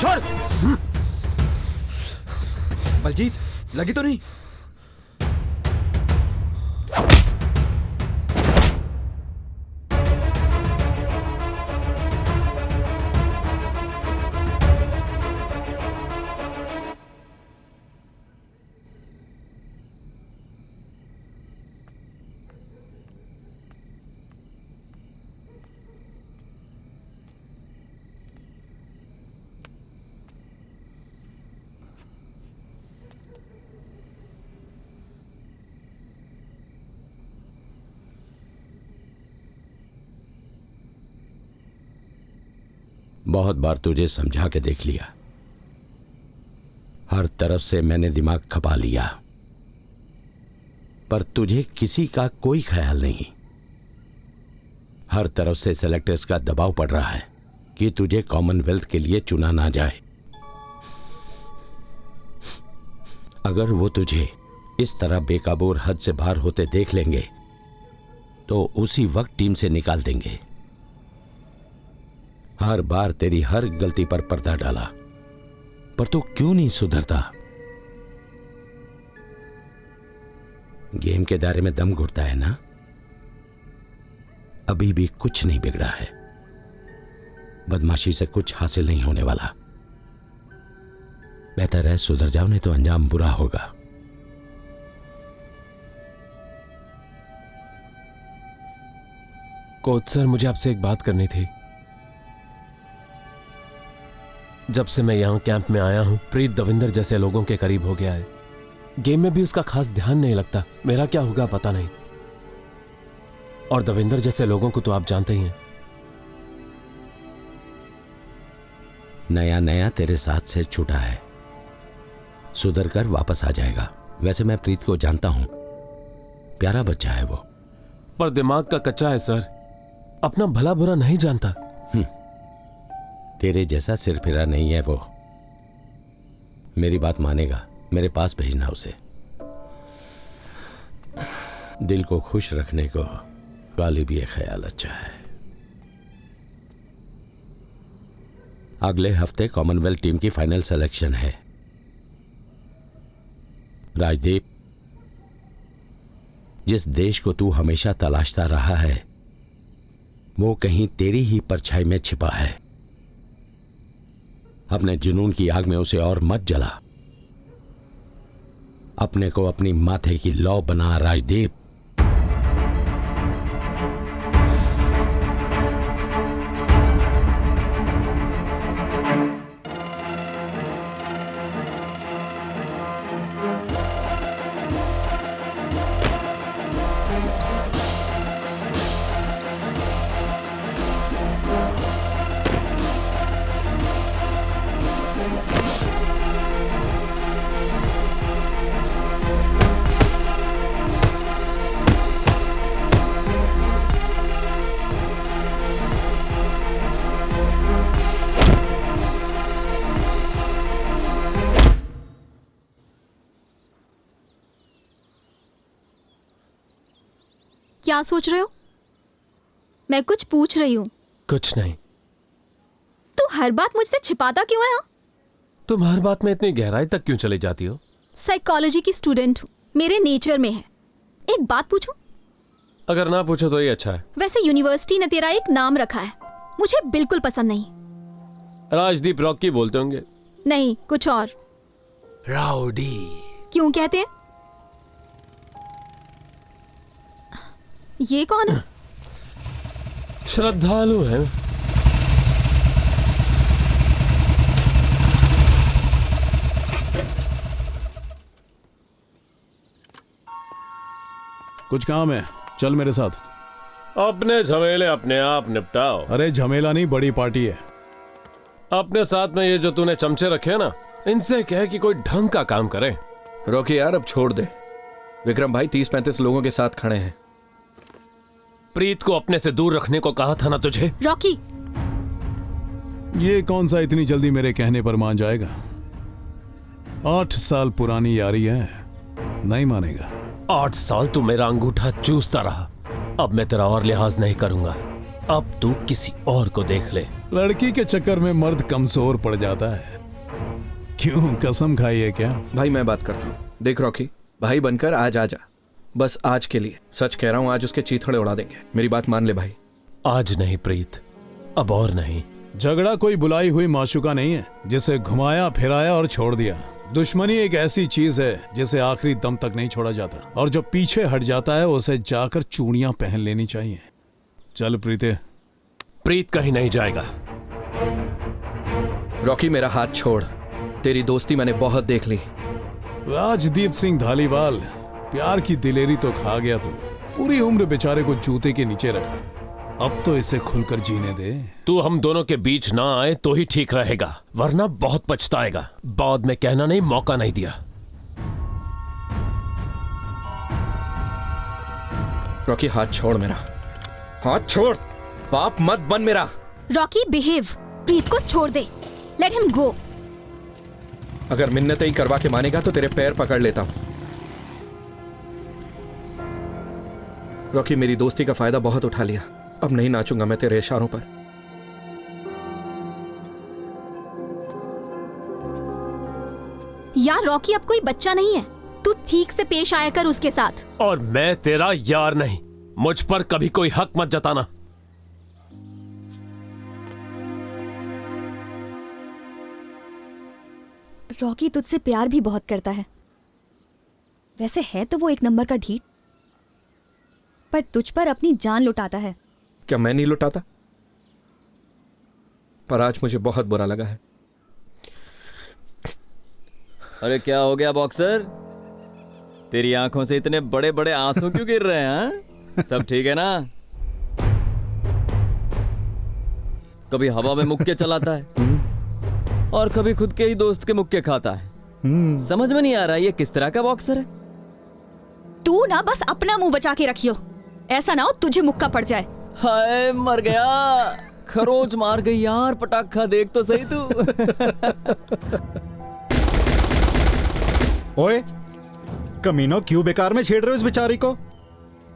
छोड़। बलजीत, लगी तो नहीं? बहुत बार तुझे समझा के देख लिया, हर तरफ से मैंने दिमाग खपा लिया, पर तुझे किसी का कोई ख्याल नहीं। हर तरफ से सेलेक्टर्स का दबाव पड़ रहा है कि तुझे कॉमनवेल्थ के लिए चुना ना जाए। अगर वो तुझे इस तरह बेकाबू और हद से बाहर होते देख लेंगे तो उसी वक्त टीम से निकाल देंगे। हर बार तेरी हर गलती पर पर्दा डाला, पर तू क्यों नहीं सुधरता? गेम के दायरे में दम घुटता है ना? अभी भी कुछ नहीं बिगड़ा है। बदमाशी से कुछ हासिल नहीं होने वाला। बेहतर है सुधर जाओ, नहीं तो अंजाम बुरा होगा। कोच सर, मुझे आपसे एक बात करनी थी। जब से मैं यहां कैंप में आया हूं, प्रीत दविंदर जैसे लोगों के करीब हो गया है। गेम में भी उसका खास ध्यान नहीं लगता। मेरा क्या होगा पता नहीं। और दविंदर जैसे लोगों को तो आप जानते ही हैं। नया नया तेरे साथ से छूटा है, सुधर कर वापस आ जाएगा। वैसे मैं प्रीत को जानता हूं, प्यारा बच्चा है वो, पर दिमाग का कच्चा है सर, अपना भला बुरा नहीं जानता। तेरे जैसा सिर फिरा नहीं है वो। मेरी बात मानेगा, मेरे पास भेजना उसे। दिल को खुश रखने को गालिब ये ख्याल अच्छा है। अगले हफ्ते कॉमनवेल्थ टीम की फाइनल सिलेक्शन है। राजदीप, जिस देश को तू हमेशा तलाशता रहा है वो कहीं तेरी ही परछाई में छिपा है। अपने जुनून की आग में उसे और मत जला। अपने को अपनी माथे की लौ बना राजदीप। क्या सोच रहे हो? मैं कुछ पूछ रही हूँ। कुछ नहीं। तू हर बात मुझसे छिपाता क्यों है? तुम हर बात में इतनी गहराई तक क्यों चली जाती हो? साइकोलॉजी की स्टूडेंट हूँ, मेरे नेचर में है। एक बात पूछूं? अगर ना पूछो तो ये अच्छा है। वैसे यूनिवर्सिटी ने तेरा एक नाम रखा है, मुझे बिल्कुल पसंद नहीं। राजदीप रॉकी बोलते होंगे। नहीं, कुछ और। राउडी क्यों कहते हैं? ये कौन है? श्रद्धालु है। कुछ काम है, चल मेरे साथ। अपने झमेले अपने आप निपटाओ। अरे झमेला नहीं, बड़ी पार्टी है। अपने साथ में ये जो तूने चमचे रखे हैं ना, इनसे कह कि कोई ढंग का काम करे। रॉकी यार अब छोड़ दे। विक्रम भाई 30-35 लोगों के साथ खड़े हैं। प्रीत को अपने से दूर रखने को कहा था ना तुझे। रॉकी, ये कौन सा इतनी जल्दी मेरे कहने पर मान जाएगा? 8 साल पुरानी यारी है, नहीं मानेगा। 8 साल तू मेरा अंगूठा चूसता रहा, अब मैं तेरा और लिहाज नहीं करूंगा। अब तू किसी और को देख ले। लड़की के चक्कर में मर्द कमजोर पड़ जाता है। क्यों, कसम खाई है क्या? भाई मैं बात करता हूँ। देख रॉकी, भाई बनकर आज आ जा, बस आज के लिए। सच कह रहा हूँ, आज उसके चीथड़े उड़ा देंगे। मेरी बात मान ले भाई। आज नहीं प्रीत, अब और नहीं। झगड़ा कोई बुलाई हुई माशूका नहीं है जिसे घुमाया फिराया और छोड़ दिया। दुश्मनी एक ऐसी चीज है जिसे आखिरी दम तक नहीं छोड़ा जाता, और जो पीछे हट जाता है उसे जाकर चूड़ियां पहन लेनी चाहिए। चल प्रीते। प्रीत कहीं नहीं जाएगा। रॉकी मेरा हाथ छोड़, तेरी दोस्ती मैंने बहुत देख ली। राजदीप सिंह धालीवाल, प्यार की दिलेरी तो खा गया तू। पूरी उम्र बेचारे को जूते के नीचे रखा, अब तो इसे खुलकर जीने दे। तू हम दोनों के बीच ना आए तो ही ठीक रहेगा, वरना बहुत पछताएगा। बाद में कहना नहीं, मौका नहीं दिया। रॉकी हाथ छोड़ मेरा, हाथ छोड़। बाप मत बन मेरा। Rocky behave. प्रीत को छोड़ दे, लेट हिम गो। अगर मिन्नतें ही करवा के मानेगा तो तेरे पैर पकड़ लेता हूं। रॉकी मेरी दोस्ती का फायदा बहुत उठा लिया, अब नहीं नाचूंगा मैं तेरे इशारों पर। यार रॉकी अब कोई बच्चा नहीं है, तू ठीक से पेश आया कर उसके साथ। और मैं तेरा यार नहीं, मुझ पर कभी कोई हक मत जताना। रॉकी तुझसे प्यार भी बहुत करता है। वैसे है तो वो एक नंबर का ढीठ, पर तुझ पर अपनी जान लुटाता है। क्या मैं नहीं लुटाता? पर आज मुझे बहुत बुरा लगा है। अरे क्या हो गया बॉक्सर, तेरी आंखों से इतने बड़े बड़े आंसू क्यों गिर रहे हैं? सब ठीक है ना? कभी हवा में मुक्के चलाता है और कभी खुद के ही दोस्त के मुक्के खाता है। समझ में नहीं आ रहा ये किस तरह का बॉक्सर है। तू ना बस अपना मुंह बचा के रखियो, ऐसा ना हो तुझे मुक्का पड़ जाए। हाय मर गया, खरोच मार गई यार। पटाखा देख तो सही तू। ओए कमीनो, क्यों बेकार में छेड़ रहे हो इस बेचारी को?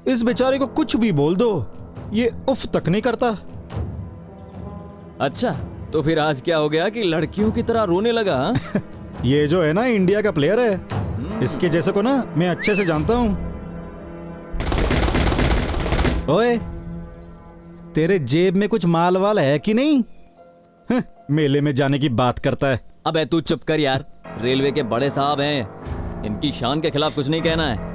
इस बेचारी को कुछ भी बोल दो, ये उफ तक नहीं करता। अच्छा तो फिर आज क्या हो गया कि लड़कियों की तरह रोने लगा? ये जो है ना इंडिया का प्लेयर है, इसके जैसे को ना मैं अच्छे से जानता हूं। ओए तेरे जेब में कुछ माल वाल है कि नहीं? मेले में जाने की बात करता है। अबे तू चुप कर यार, रेलवे के बड़े साहब हैं, इनकी शान के खिलाफ कुछ नहीं कहना है।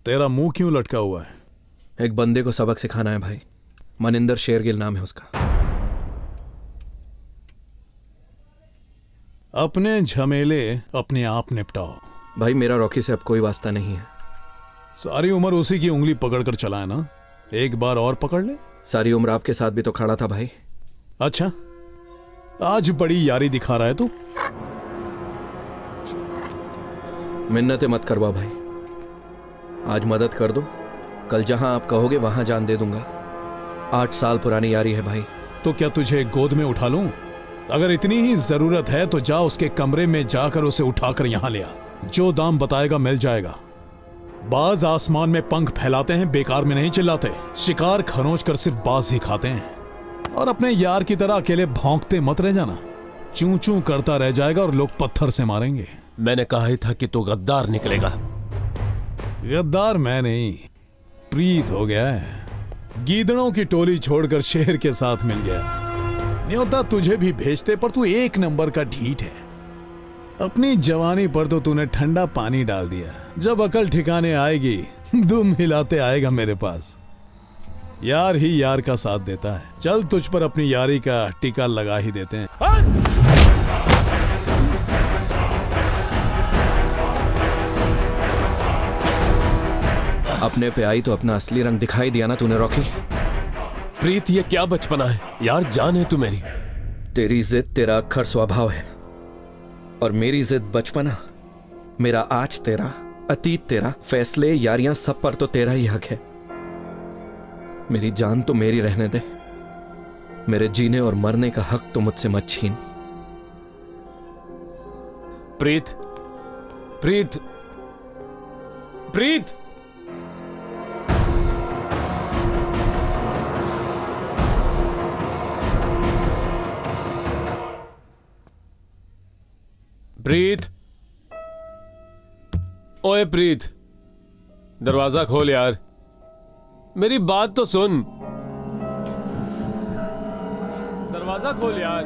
तेरा मुंह क्यों लटका हुआ है? एक बंदे को सबक सिखाना है भाई। मनिंदर शेरगिल नाम है उसका। अपने झमेले अपने आप निपटाओ। भाई मेरा रॉकी से अब कोई वास्ता नहीं है। सारी उम्र उसी की उंगली पकड़कर चला है ना, एक बार और पकड़ ले। सारी उम्र आपके साथ भी तो खड़ा था भाई। अच्छा, आज बड़ी यारी दिखा रहा है तू। मिन्नतें मत करवा भाई, आज मदद कर दो, कल जहां आप कहोगे वहां जान दे दूंगा। 8 साल पुरानी यारी है भाई। तो क्या तुझे गोद में उठा लूं? अगर इतनी ही जरूरत है तो जा उसके कमरे में जाकर उसे उठाकर यहां ले आ। जो दाम बताएगा मिल जाएगा। बाज आसमान में पंख फैलाते हैं, बेकार में नहीं चिल्लाते। शिकार खरोंच कर सिर्फ बाज ही खाते हैं। और अपने यार की तरह अकेले भौंकते मत रह जाना, चूं चूं करता रह जाएगा और लोग पत्थर से मारेंगे। मैंने कहा ही था कि तू गद्दार निकलेगा। गद्दार मैं नहीं, प्रीत हो गया है। गीदड़ों की टोली छोड़कर शेर के साथ मिल गया। न्योता तुझे भी भेजते, पर तू एक नंबर का ढीठ है। अपनी जवानी पर तो तूने ठंडा पानी डाल दिया। जब अकल ठिकाने आएगी दुम हिलाते आएगा मेरे पास। यार ही यार का साथ देता है। चल तुझ पर अपनी यारी का टीका लगा ही देते हैं। अपने पे आई तो अपना असली रंग दिखाई दिया ना तूने रॉकी। प्रीत, ये क्या बचपना है यार, जान है तू मेरी। तेरी जिद तेरा अक्खर स्वभाव है और मेरी जिद बचपना। मेरा आज तेरा, अतीत तेरा, फैसले यारियां सब पर तो तेरा ही हक है। मेरी जान तो मेरी रहने दे, मेरे जीने और मरने का हक तो मुझसे मत छीन। प्रीत, प्रीत, प्रीत। प्रीत, ओए प्रीत, दरवाजा खोल यार, मेरी बात तो सुन। दरवाजा खोल यार।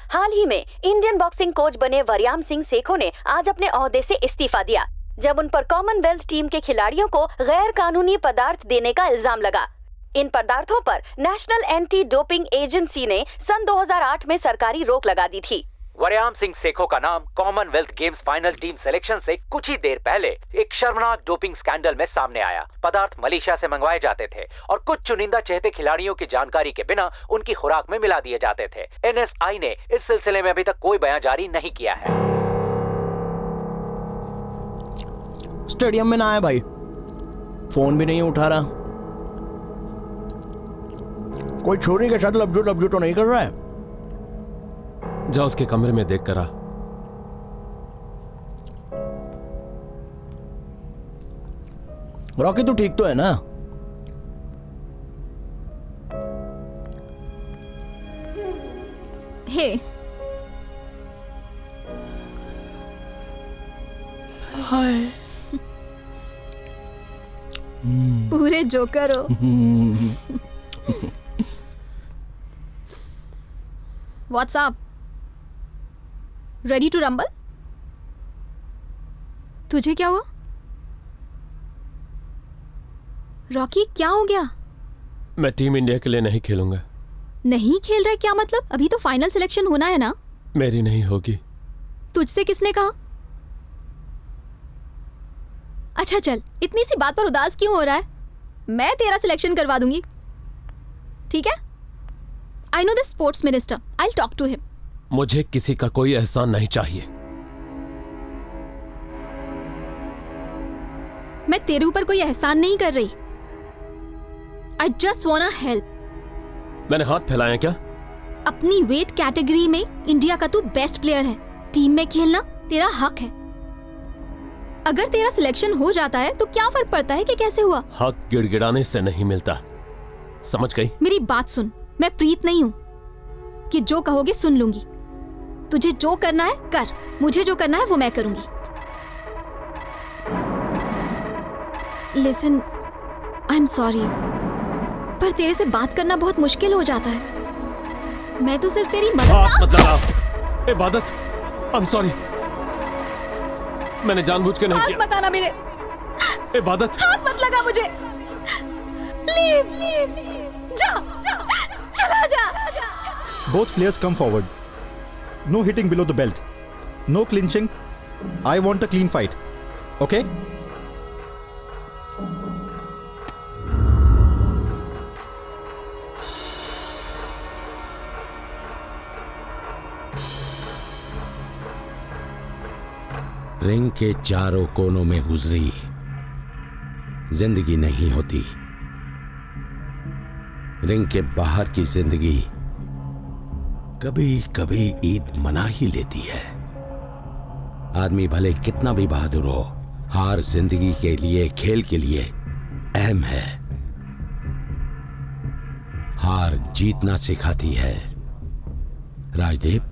हाल ही में इंडियन बॉक्सिंग कोच बने वरयाम सिंह सेखो ने आज अपने ओहदे से इस्तीफा दिया, जब उन पर कॉमनवेल्थ टीम के खिलाड़ियों को गैर कानूनी पदार्थ देने का इल्जाम लगा। इन पदार्थों पर नेशनल एंटी डोपिंग एजेंसी ने सन 2008 में सरकारी रोक लगा दी थी। वरयाम सिंह सेखो का नाम Commonwealth games final team selection से कुछ ही देर पहले एक शर्मनाक डोपिंग स्कैंडल में सामने आया। पदार्थ मलेशिया से मंगवाए जाते थे और कुछ चुनिंदा चहेते खिलाड़ियों की जानकारी के बिना उनकी खुराक में मिला दिए जाते थे। एनएसआई ने इस सिलसिले में अभी तक कोई बयान जारी नहीं किया है। स्टेडियम में ना आए भाई, फोन भी नहीं उठा रहा। कोई छोरी के साथ लब्जो तो नहीं कर रहा है? जा उसके कमरे में देख कर आ। रॉकी तू ठीक तो है ना? हे हाय पूरे जोकर हो। What's up? Ready to rumble? तुझे क्या हुआ? रॉकी क्या हो गया? मैं टीम इंडिया के लिए नहीं खेलूंगा। नहीं खेल रहा क्या मतलब? अभी तो फाइनल सिलेक्शन होना है ना? मेरी नहीं होगी। तुझसे किसने कहा? अच्छा चल, इतनी सी बात पर उदास क्यों हो रहा है? मैं तेरा सिलेक्शन करवा दूंगी, ठीक है? I know the sports minister. I'll talk to him. मुझे किसी का कोई एहसान नहीं चाहिए। मैं तेरे ऊपर कोई एहसान नहीं कर रही। I just wanna help. मैंने हाथ फैलाया क्या? अपनी वेट कैटेगरी में इंडिया का तू बेस्ट प्लेयर है। टीम में खेलना तेरा हक है। अगर तेरा सिलेक्शन हो जाता है तो क्या फर्क पड़ता है कि कैसे हुआ? हक गिड़गिड़ाने से नहीं मिलता, समझ गई? मेरी बात सुन, मैं प्रीत नहीं हूँ कि जो कहोगे सुन लूंगी। तुझे जो करना है कर, मुझे जो करना है वो मैं करूंगी। लिसन, आई एम सॉरी, पर तेरे से बात करना बहुत मुश्किल हो जाता है। मैं तो सिर्फ तेरी मदद। इबादत, आई एम सॉरी, मैंने जानबूझ के नहीं किया। हाथ मत आना मेरे। इबादत, हाथ मत लगा मुझे। लीव, जा, चला जा। Both players come forward. No hitting below the belt. No clinching. I want a clean fight. Okay? Ring के चारों कोनों में गुजरी जिंदगी नहीं होती। रिंग के बाहर की जिंदगी कभी कभी ईद मना ही लेती है। आदमी भले कितना भी बहादुर हो, हार जिंदगी के लिए, खेल के लिए अहम है। हार जीतना सिखाती है। राजदीप,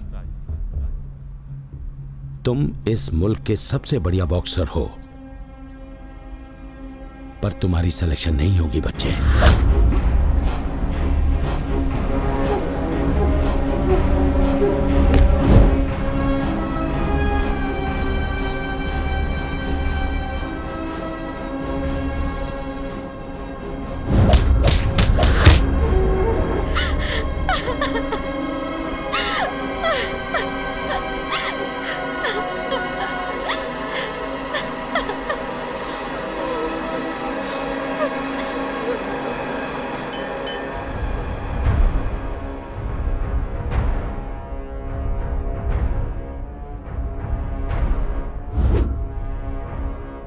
तुम इस मुल्क के सबसे बढ़िया बॉक्सर हो। पर तुम्हारी सिलेक्शन नहीं होगी बच्चे।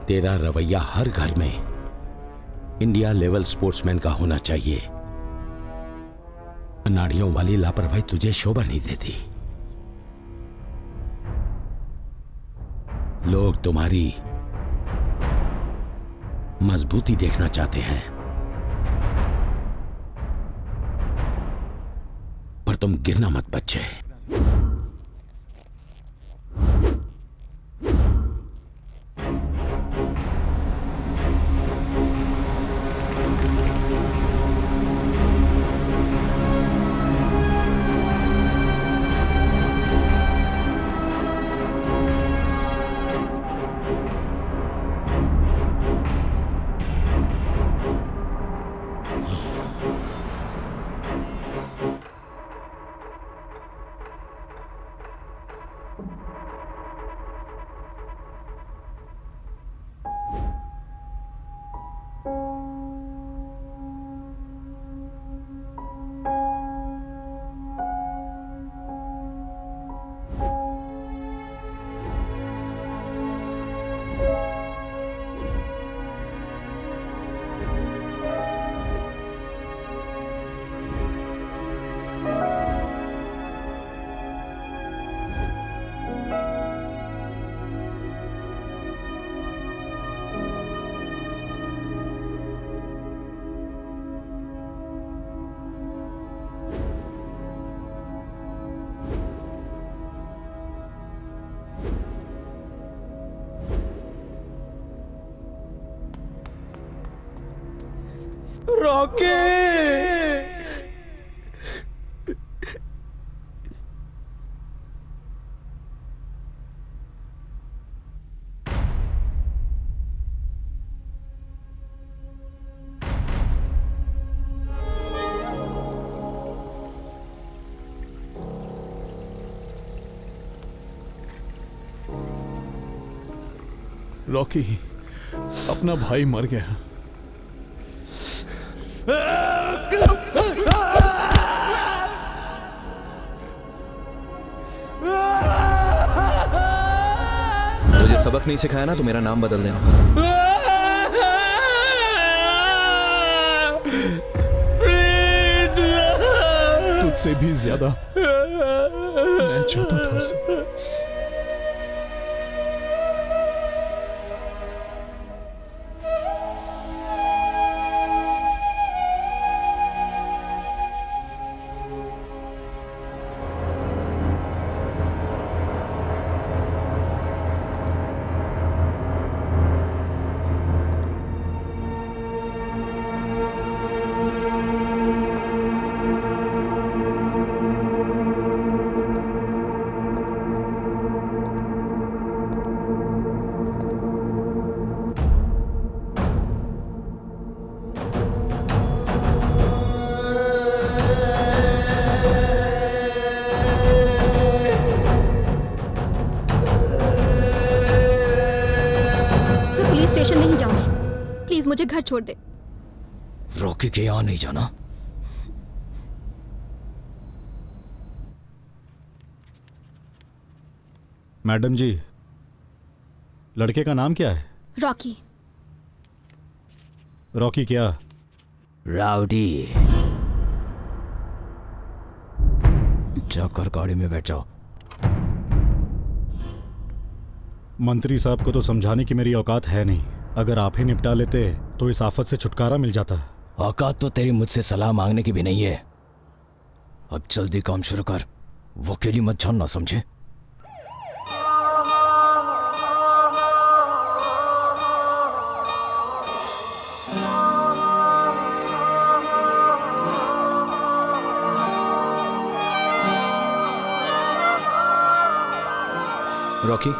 तेरा रवैया हर घर में इंडिया लेवल स्पोर्ट्समैन का होना चाहिए। अनाड़ियों वाली लापरवाही तुझे शोभा नहीं देती। लोग तुम्हारी मजबूती देखना चाहते हैं, पर तुम गिरना मत बच्चे। रॉकी! रॉकी, अपना भाई मर गया। तुझे सबक नहीं सिखाया ना तो मेरा नाम बदल देना। तुझसे भी ज्यादा मैं चाहता था उसे। स्टेशन नहीं जाऊंगी, प्लीज मुझे घर छोड़ दे। रॉकी के यहाँ नहीं जाना। मैडम जी, लड़के का नाम क्या है? रॉकी। रॉकी क्या? राउडी। जाकर गाड़ी में बैठ जाओ। मंत्री साहब को तो समझाने की मेरी औकात है नहीं। अगर आप ही निपटा लेते तो इस आफत से छुटकारा मिल जाता। औकात तो तेरी मुझसे सलाह मांगने की भी नहीं है। अब जल्दी काम शुरू कर, वकीली मत जानना, समझे? रॉकी,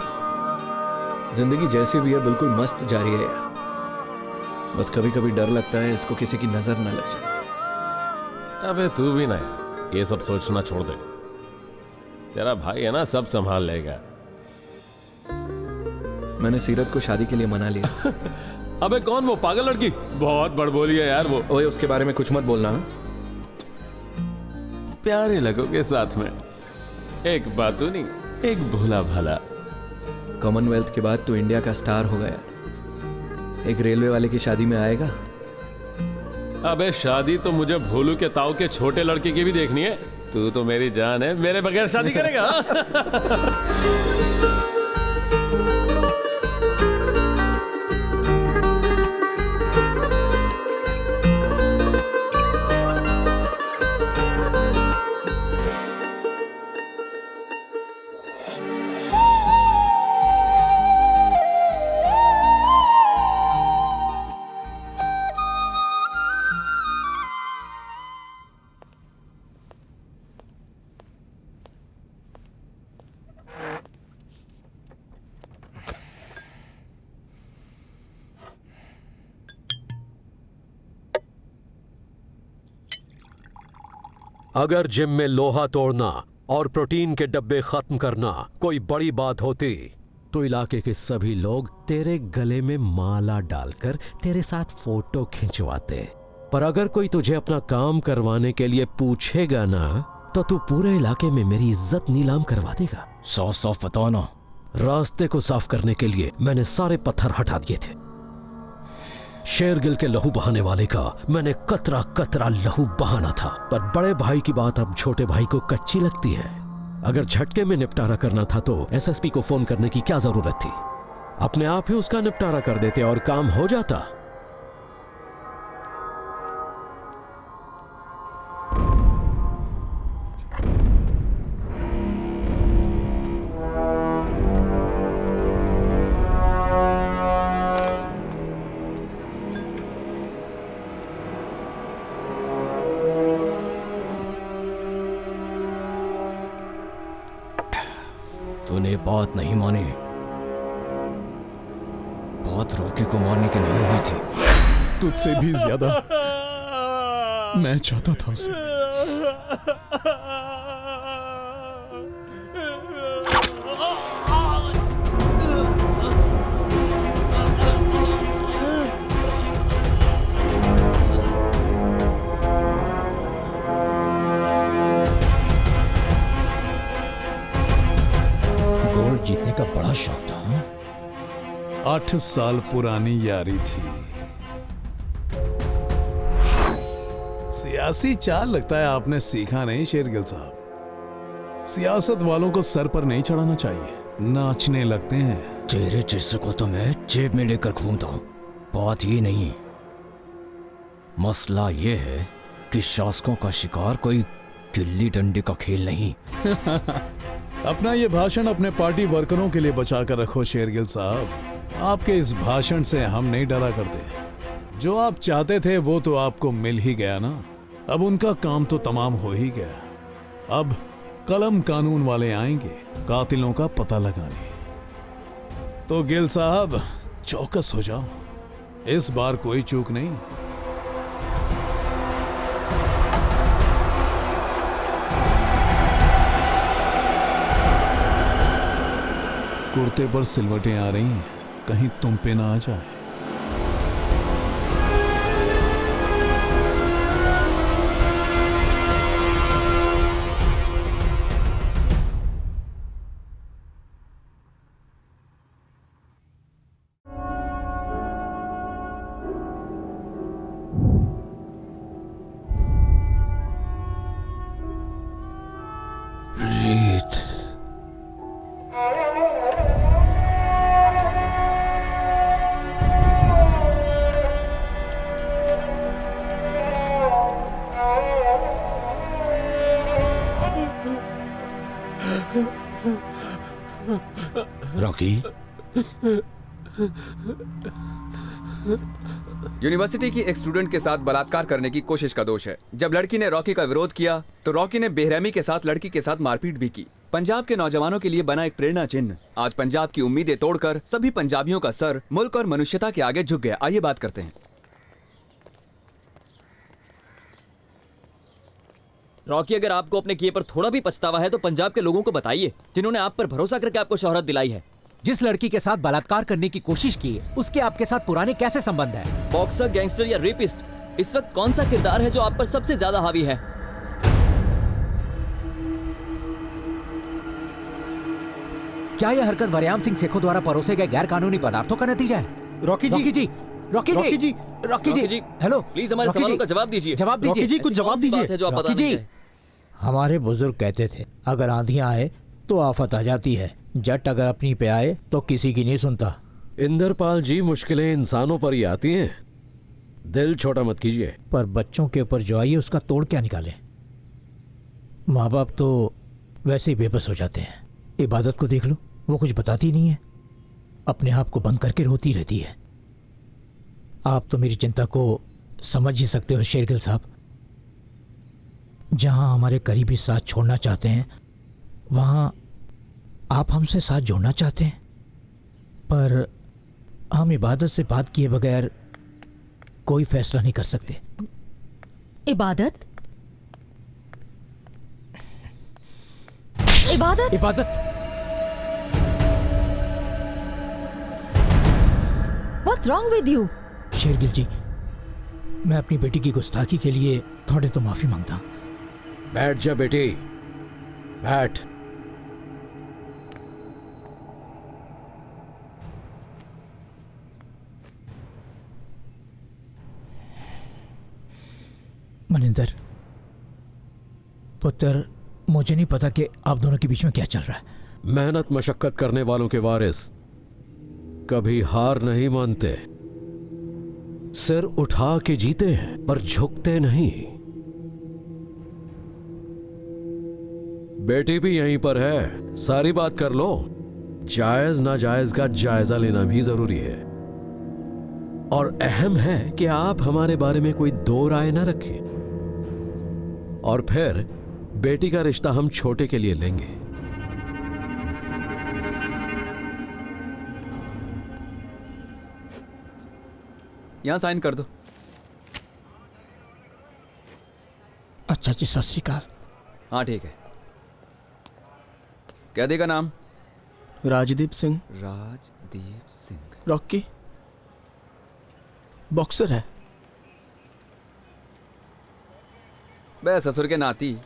जिंदगी जैसी भी है बिल्कुल मस्त जा रही है यार। बस कभी कभी डर लगता है इसको किसी की नजर न लग जाए। अबे तू भी ना यार, ये सब सोचना छोड़ दे। तेरा भाई है ना, सब संभाल लेगा। मैंने सीरत को शादी के लिए मना लिया। अबे कौन वो पागल लड़की? बहुत बड़बोली है यार वो। ओए उसके बारे में कुछ मत बोलना। प्यारे लगोगे साथ में, एक बातू नहीं, एक भोला भाला। कॉमनवेल्थ के बाद तू इंडिया का स्टार हो गया। एक रेलवे वाले की शादी में आएगा? अबे शादी तो मुझे भोलू के ताऊ के छोटे लड़के की भी देखनी है। तू तो मेरी जान है, मेरे बगैर शादी करेगा? अगर जिम में लोहा तोड़ना और प्रोटीन के डब्बे खत्म करना कोई बड़ी बात होती तो इलाके के सभी लोग तेरे गले में माला डालकर तेरे साथ फोटो खिंचवाते। पर अगर कोई तुझे अपना काम करवाने के लिए पूछेगा ना, तो तू पूरे इलाके में मेरी इज्जत नीलाम करवा देगा। साफ साफ बताओ ना। रास्ते को साफ करने के लिए मैंने सारे पत्थर हटा दिए थे। शेरगिल के लहू बहाने वाले का मैंने कतरा कतरा लहू बहाना था। पर बड़े भाई की बात अब छोटे भाई को कच्ची लगती है। अगर झटके में निपटारा करना था तो एसएसपी को फोन करने की क्या जरूरत थी? अपने आप ही उसका निपटारा कर देते और काम हो जाता। तूने बात नहीं मानी। बात रॉकी को मारने की नहीं हुई थी। तुझसे भी ज्यादा मैं चाहता था उसे। जीतने का बड़ा शौक था। 8 साल पुरानी यारी थी। सियासी चाल लगता है आपने सीखा नहीं शेरगिल साहब। सियासत वालों को सर पर नहीं चढ़ाना चाहिए, नाचने लगते हैं। तेरे जैसे को तो मैं जेब में लेकर घूमता हूं। बात ये नहीं, मसला ये है कि शासकों का शिकार कोई गिल्ली डंडे का खेल नहीं। अपना ये भाषण अपने पार्टी वर्करों के लिए बचा कर रखो शेरगिल साहब। आपके इस भाषण से हम नहीं डरा करते। जो आप चाहते थे वो तो आपको मिल ही गया ना। अब उनका काम तो तमाम हो ही गया। अब कलम कानून वाले आएंगे कातिलों का पता लगाने। तो गिल साहब चौकस हो जाओ, इस बार कोई चूक नहीं। कुर्ते पर सिलवटें आ रही हैं, कहीं तुम पे ना आ जाए। रॉकी, यूनिवर्सिटी की एक स्टूडेंट के साथ बलात्कार करने की कोशिश का दोष है। जब लड़की ने रॉकी का विरोध किया तो रॉकी ने बेरहमी के साथ लड़की के साथ मारपीट भी की। पंजाब के नौजवानों के लिए बना एक प्रेरणा चिन्ह आज पंजाब की उम्मीदें तोड़कर सभी पंजाबियों का सर मुल्क और मनुष्यता के आगे झुक गया। आइए बात करते हैं। रॉकी, अगर आपको अपने किए पर थोड़ा भी पछतावा है तो पंजाब के लोगों को बताइए, जिन्होंने आप पर भरोसा करके आपको शोहरत दिलाई है। जिस लड़की के साथ बलात्कार करने की कोशिश की उसके आपके साथ पुराने कैसे संबंध है? बॉक्सर, गैंगस्टर या रेपिस्ट, इस वक्त कौन सा किरदार है जो आप पर सबसे ज्यादा हावी है? क्या यह हरकत वरयाम सिंह सेखों द्वारा परोसे गए गैर कानूनी पदार्थों का नतीजा है? रॉकी जी, हेलो, प्लीज हमारे सवालों का जवाब दीजिए। जवाब दीजिए। रॉकी जी, कुछ जवाब दीजिए। रॉकी जी, हमारे बुजुर्ग कहते थे अगर आंधियां आए तो आफत आ जाती है, जट अगर अपनी पे आए तो किसी की नहीं सुनता। इंदरपाल जी, मुश्किलें इंसानों पर ही आती हैं, दिल छोटा मत कीजिए। पर बच्चों के ऊपर जो आई है उसका तोड़ क्या निकालें? माँ बाप तो वैसे ही बेबस हो जाते हैं। इबादत को देख लो, वो कुछ बताती नहीं है, अपने आप को बंद करके रोती रहती है। आप तो मेरी चिंता को समझ ही सकते हो शेरगिल साहब। जहां हमारे करीबी साथ छोड़ना चाहते हैं वहां आप हमसे साथ जोड़ना चाहते हैं, पर हम इबादत से बात किए बगैर कोई फैसला नहीं कर सकते। इबादत? इबादत? इबादत, What's wrong with you? Shergill जी, मैं अपनी बेटी की गुस्ताखी के लिए थोड़े तो माफी मांगता हूं। बैठ जा बेटी, बैठ। मनिंदर पुत्र, मुझे नहीं पता कि आप दोनों के बीच में क्या चल रहा है। मेहनत मशक्कत करने वालों के वारिस कभी हार नहीं मानते, सिर उठा के जीते हैं पर झुकते नहीं। बेटी भी यहीं पर है, सारी बात कर लो। जायज नाजायज का जायजा लेना भी जरूरी है, और अहम है कि आप हमारे बारे में कोई दो राय न रखें। और फिर बेटी का रिश्ता हम छोटे के लिए लेंगे। यहां साइन कर दो। अच्छा जी, सत श्री अकाल। हाँ ठीक है। कैदी का नाम? राजदीप सिंह। राजदीप सिंह। रॉकी बॉक्सर है। बे ससुर के नाती,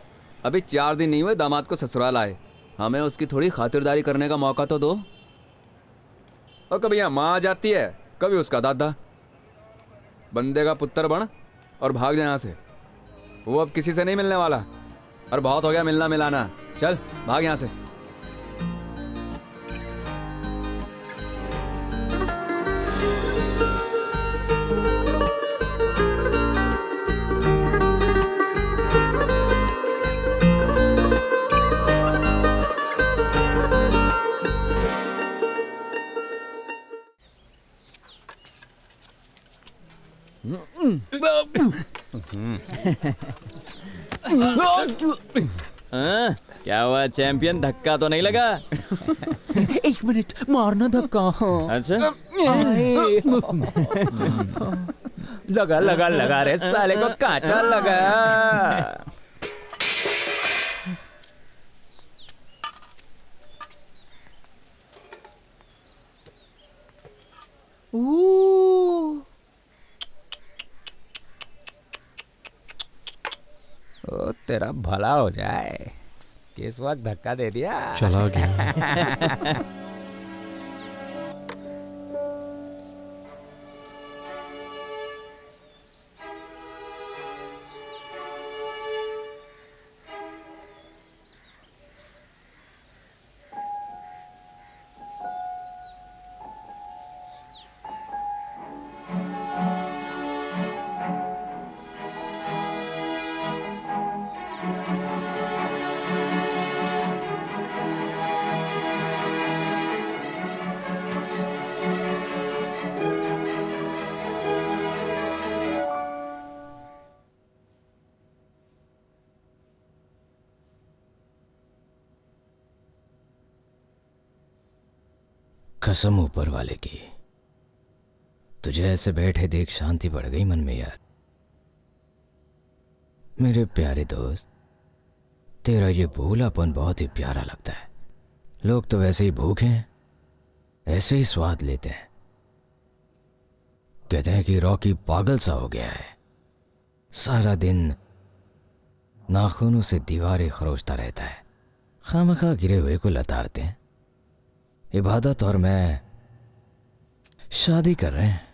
अभी 4 दिन नहीं हुए दामाद को ससुराल आए, हमें उसकी थोड़ी खातिरदारी करने का मौका तो दो। और कभी यहाँ माँ आ जाती है, कभी उसका दादा। बंदे का पुत्र बन और भाग जाए यहाँ से, वो अब किसी से नहीं मिलने वाला। और बहुत हो गया मिलना मिलाना, चल भाग यहाँ से। क्या हुआ चैंपियन, धक्का तो नहीं लगा? 1 मिनट, मारना धक्का। अच्छा, लगा लगा लगा रे साले को कांटा लगा। ओ तेरा भला हो जाए, किस वक्त धक्का दे दिया। चला गया। कसम ऊपर वाले की, तुझे ऐसे बैठे देख शांति पड़ गई मन में यार। मेरे प्यारे दोस्त, तेरा ये भोलापन बहुत ही प्यारा लगता है। लोग तो वैसे ही भूखे हैं, ऐसे ही स्वाद लेते हैं। कहते हैं कि रॉकी पागल सा हो गया है, सारा दिन नाखूनों से दीवारें खरोचता रहता है, खामखा गिरे हुए को लताड़ते हैं। इबादत और मैं शादी कर रहे हैं।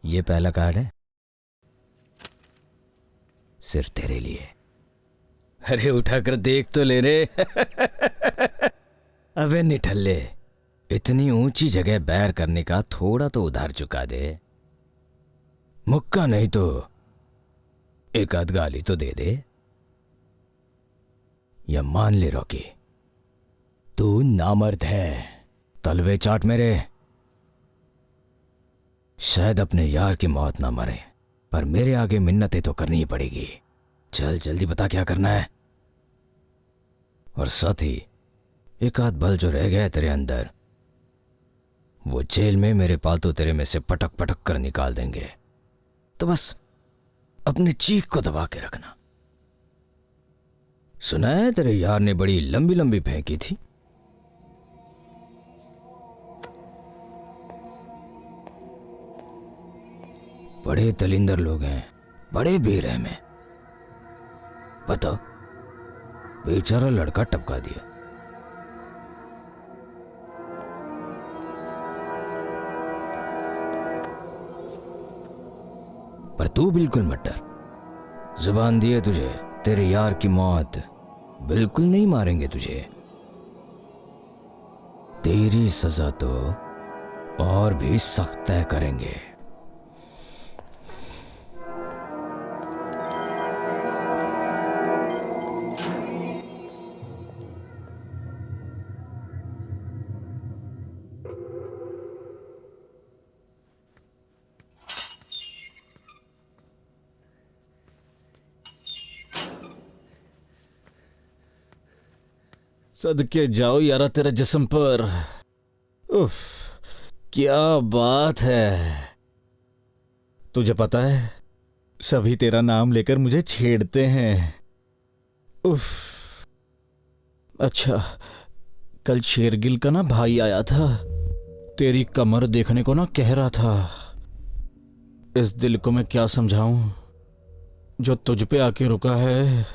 ये पहला कार्ड है, सिर्फ तेरे लिए। अरे उठाकर देख तो ले रे। अबे निठल्ले, इतनी ऊंची जगह बैर करने का थोड़ा तो उधार चुका दे। मुक्का नहीं तो एक आध गाली तो दे दे। या मान ले रॉकी, तू नामर्द है। तलवे चाट मेरे। शायद अपने यार की मौत ना मरे, पर मेरे आगे मिन्नतें तो करनी ही पड़ेगी। चल जल्दी बता क्या करना है। और साथ ही एक आध बल जो रह गया है तेरे अंदर, वो जेल में मेरे पालतू तेरे में से पटक पटक कर निकाल देंगे। तो बस अपने चीख को दबा के रखना। सुना है तेरे यार ने बड़ी लंबी लंबी फेंकी थी। बड़े दलिंदर लोग हैं, बड़े बेरहम हैं। बताओ, बेचारा लड़का टपका दिया। पर तू बिल्कुल मत डर। जुबान दिए तुझे, तेरे यार की मौत बिल्कुल नहीं मारेंगे तुझे। तेरी सजा तो और भी सख्त तय करेंगे। सदके जाओ यारा तेरे जिस्म पर। उफ, क्या बात है। तुझे पता है, सभी तेरा नाम लेकर मुझे छेड़ते हैं। उफ। अच्छा, कल शेरगिल का ना भाई आया था, तेरी कमर देखने को ना कह रहा था। इस दिल को मैं क्या समझाऊं जो तुझ पे आके रुका है।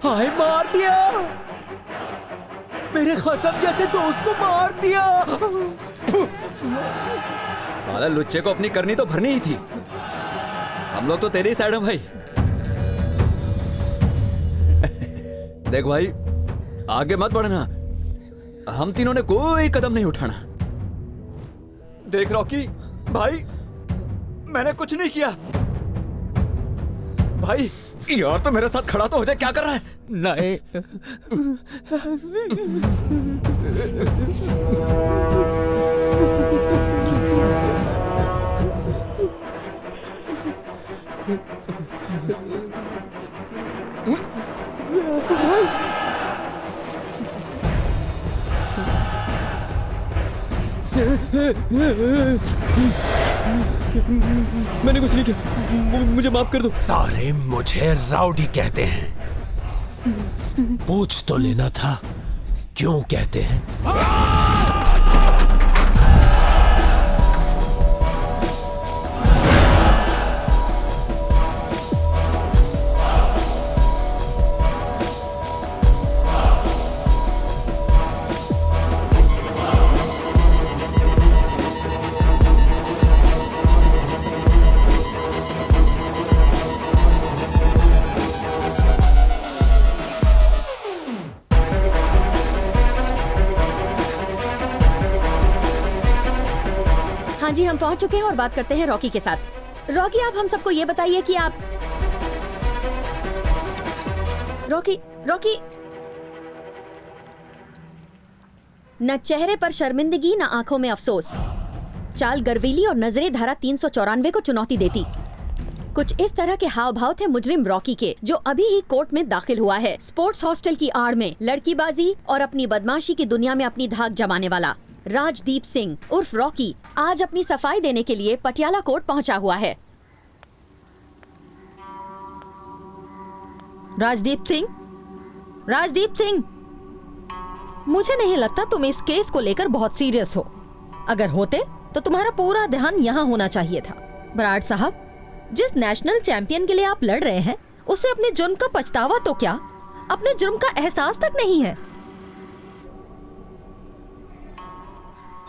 हाय, मार दिया मेरे खसम जैसे दोस्त को, मार दिया। साला लुच्चे को अपनी करनी तो भरनी ही थी। हम लोग तो तेरे ही साइड हैं भाई। देख भाई, आगे मत बढ़ना। हम तीनों ने कोई कदम नहीं उठाना। देख रॉकी भाई, मैंने कुछ नहीं किया। भाई यार, तो मेरे साथ खड़ा तो हो जाए। क्या कर रहा है? नहीं। मैंने कुछ नहीं किया, मुझे माफ कर दो। सारे मुझे राउडी कहते हैं। पूछ तो लेना था क्यों कहते हैं। हाँ जी, हम पहुंच चुके हैं और बात करते हैं रॉकी के साथ। रॉकी, आप हम सबको ये बताइए कि आप रॉकी रॉकी, न चेहरे पर शर्मिंदगी न आंखों में अफसोस। चाल गर्वीली और नजरें धारा 394 को चुनौती देती। कुछ इस तरह के हाव भाव थे मुजरिम रॉकी के, जो अभी ही कोर्ट में दाखिल हुआ है। स्पोर्ट्स हॉस्टल की आड़ में लड़कीबाजी और अपनी बदमाशी की दुनिया में अपनी धाक जमाने वाला राजदीप सिंह उर्फ रॉकी आज अपनी सफाई देने के लिए पटियाला कोर्ट पहुंचा हुआ है। राजदीप सिंह, राजदीप सिंह, मुझे नहीं लगता तुम इस केस को लेकर बहुत सीरियस हो। अगर होते तो तुम्हारा पूरा ध्यान यहाँ होना चाहिए था। बराड़ साहब, जिस नेशनल चैंपियन के लिए आप लड़ रहे हैं उसे अपने जुर्म का पछतावा तो क्या, अपने जुर्म का एहसास तक नहीं है।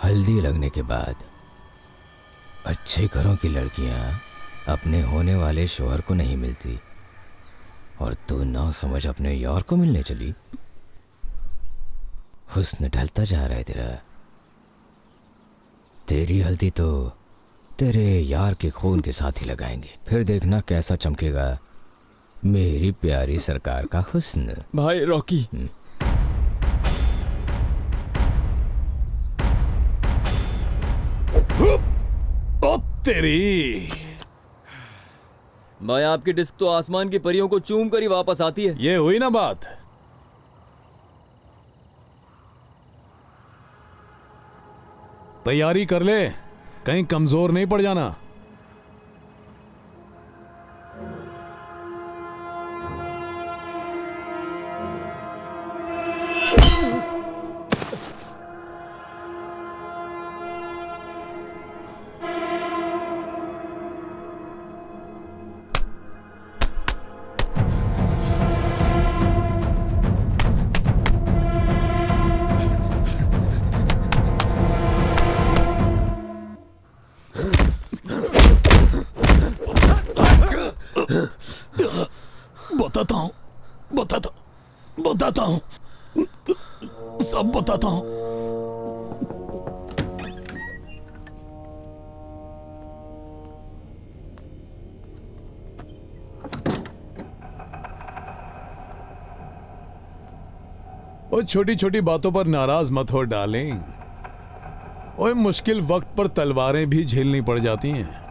हल्दी लगने के बाद अच्छे घरों की लड़कियां अपने होने वाले शोहर को नहीं मिलती, और तू ना समझ अपने यार को मिलने चली। हुस्न ढलता जा रहा है तेरा। तेरी हल्दी तो तेरे यार के खून के साथ ही लगाएंगे, फिर देखना कैसा चमकेगा मेरी प्यारी सरकार का हुस्न। भाई रॉकी, ओ तेरी, भाई आपकी डिस्क तो आसमान की परियों को चूम कर ही वापस आती है। ये हुई ना बात। तैयारी कर ले, कहीं कमजोर नहीं पड़ जाना। बताता हूं, सब बताता हूं। और छोटी छोटी बातों पर नाराज मत हो डार्लिंग। ओए, मुश्किल वक्त पर तलवारें भी झेलनी पड़ जाती हैं।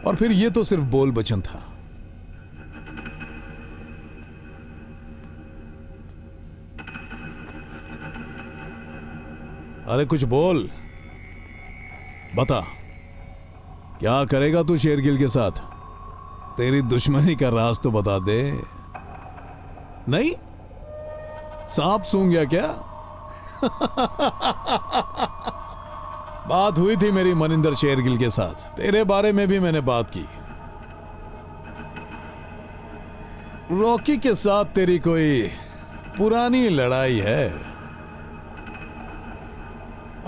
और फिर ये तो सिर्फ बोल बचन था। अरे कुछ बोल, बता क्या करेगा तू शेरगिल के साथ? तेरी दुश्मनी का राज तो बता दे। नहीं, सांप सूंघ गया क्या? बात हुई थी मेरी मनिंदर शेरगिल के साथ, तेरे बारे में भी मैंने बात की। रॉकी के साथ तेरी कोई पुरानी लड़ाई है?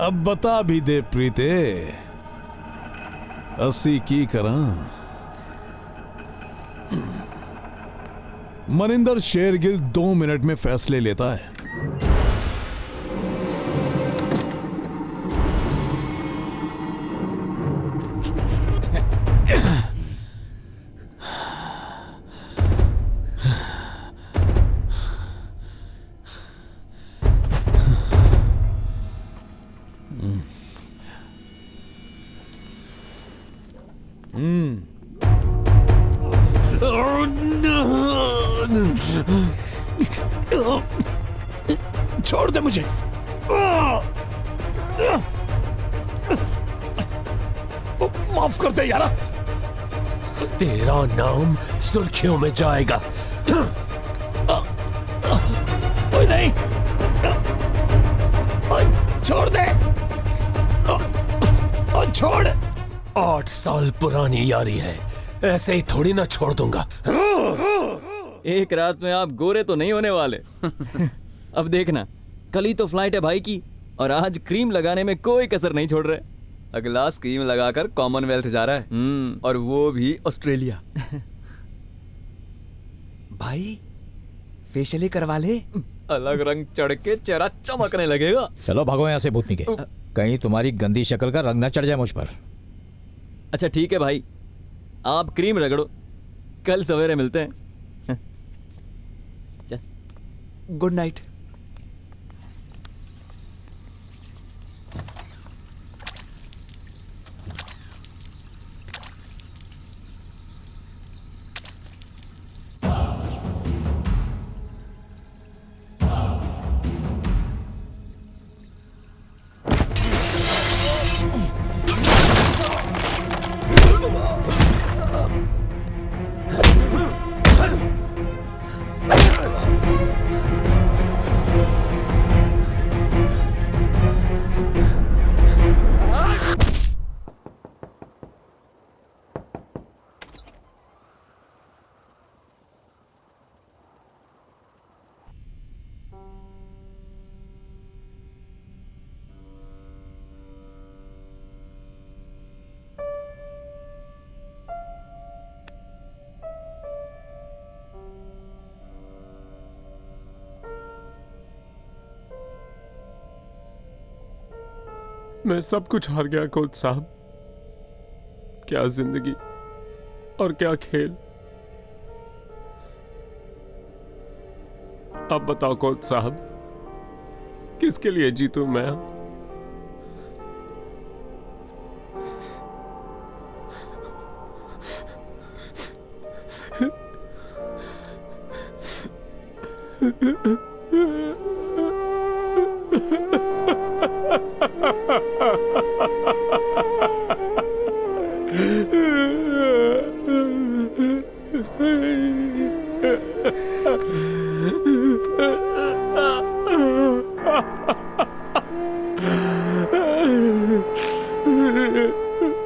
अब बता भी दे प्रीते, अस्सी की करा। मनिंदर शेरगिल 2 मिनट में फैसले लेता है। छोड़ दे मुझे। माफ कर दे यारा। तेरा नाम सुर्खियों में जाएगा। ओए नहीं, छोड़ दे, छोड़। 8 साल पुरानी यारी है, ऐसे ही थोड़ी ना छोड़ दूंगा। एक रात में आप गोरे तो नहीं होने वाले। अब देखना, कल ही तो फ्लाइट है भाई की, और आज क्रीम लगाने में कोई कसर नहीं छोड़ रहे। अगला स्कीम लगाकर कॉमनवेल्थ जा रहा है, और वो भी ऑस्ट्रेलिया। भाई फेशियल करवा ले, अलग रंग चढ़ के चेहरा चमकने लगेगा। चलो भागो यहाँ से भूतनी के, कहीं तुम्हारी गंदी शक्ल का रंग ना चढ़ जाए मुझ पर। अच्छा ठीक है भाई, आप क्रीम रगड़ो, कल सवेरे मिलते हैं। Good night. मैं सब कुछ हार गया कोच साहब। क्या जिंदगी और क्या खेल। अब बताओ कोच साहब, किसके लिए जीतूं मैं?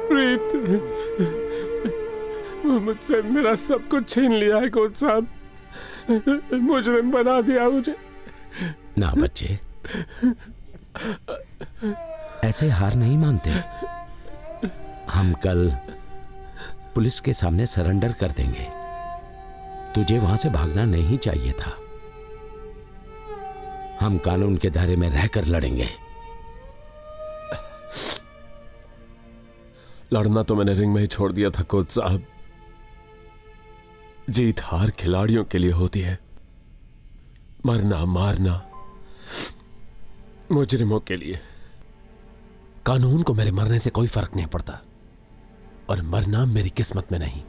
प्रीत, मुझसे मेरा सब कुछ छीन लिया है कोच साहब। मुजरिम बना दिया मुझे। ना बच्चे, ऐसे हार नहीं मानते। हम कल पुलिस के सामने सरेंडर कर देंगे। तुझे वहां से भागना नहीं चाहिए था। हम कानून के दायरे में रहकर लड़ेंगे। लड़ना तो मैंने रिंग में ही छोड़ दिया था कोच साहब। जीत हार खिलाड़ियों के लिए होती है, मरना मारना मुजरिमों के लिए। कानून को मेरे मरने से कोई फर्क नहीं पड़ता, और मरना मेरी किस्मत में नहीं।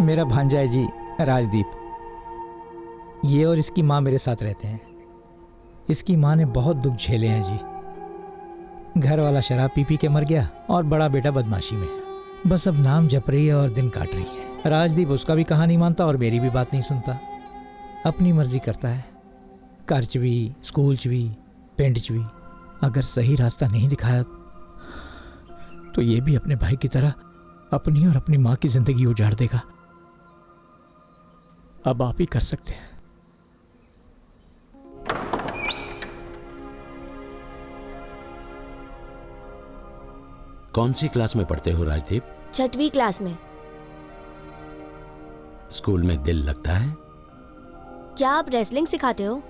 मेरा भांजा है जी राजदीप। ये और इसकी माँ मेरे साथ रहते हैं। इसकी माँ ने बहुत दुख झेले हैं जी। घर वाला शराब पी पी के मर गया और बड़ा बेटा बदमाशी में। बस अब नाम जप रही है और दिन काट रही है। राजदीप उसका भी कहानी मानता और मेरी भी बात नहीं सुनता। अपनी मर्जी करता है। घर च भी, स्कूल च भी, पिंड च भी। अगर सही रास्ता नहीं दिखाया तो ये भी अपने भाई की तरह अपनी और अपनी माँ की जिंदगी उजाड़ देगा। अब आप ही कर सकते हैं। कौन सी क्लास में पढ़ते हो राजदीप? 6वीं क्लास में। स्कूल में दिल लगता है? क्या आप रेसलिंग सिखाते हो?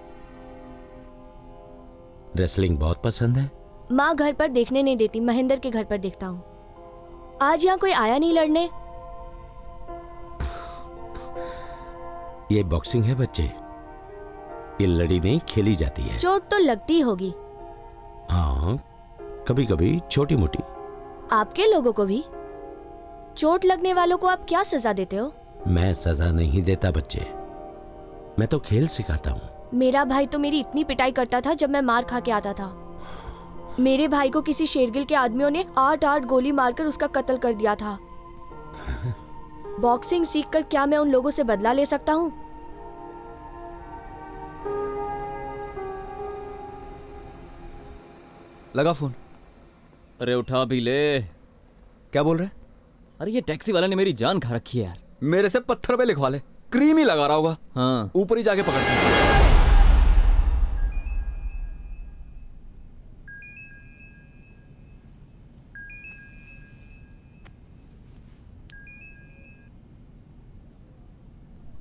रेसलिंग बहुत पसंद है। माँ घर पर देखने नहीं देती, महेंद्र के घर पर देखता हूँ। आज यहाँ कोई आया नहीं लड़ने? ये बॉक्सिंग है बच्चे, ये लड़ी नहीं खेली जाती है। चोट तो लगती होगी। हाँ, कभी कभी छोटी मोटी। आपके लोगों को भी? चोट लगने वालों को आप क्या सजा देते हो? मैं सजा नहीं देता बच्चे, मैं तो खेल सिखाता हूँ। मेरा भाई तो मेरी इतनी पिटाई करता था जब मैं मार खा के आता था। मेरे भाई को किसी शेरगिल के आदमियों ने 8-8 गोली मारकर उसका कत्ल कर दिया था। बॉक्सिंग सीखकर क्या मैं उन लोगों से बदला ले सकता हूँ? लगा फोन। अरे उठा भी ले। क्या बोल रहे? अरे ये टैक्सी वाला ने मेरी जान खा रखी है यार। मेरे से पत्थर पे लिखवा ले, क्रीम ही लगा रहा होगा। हाँ ऊपर ही जाके पकड़।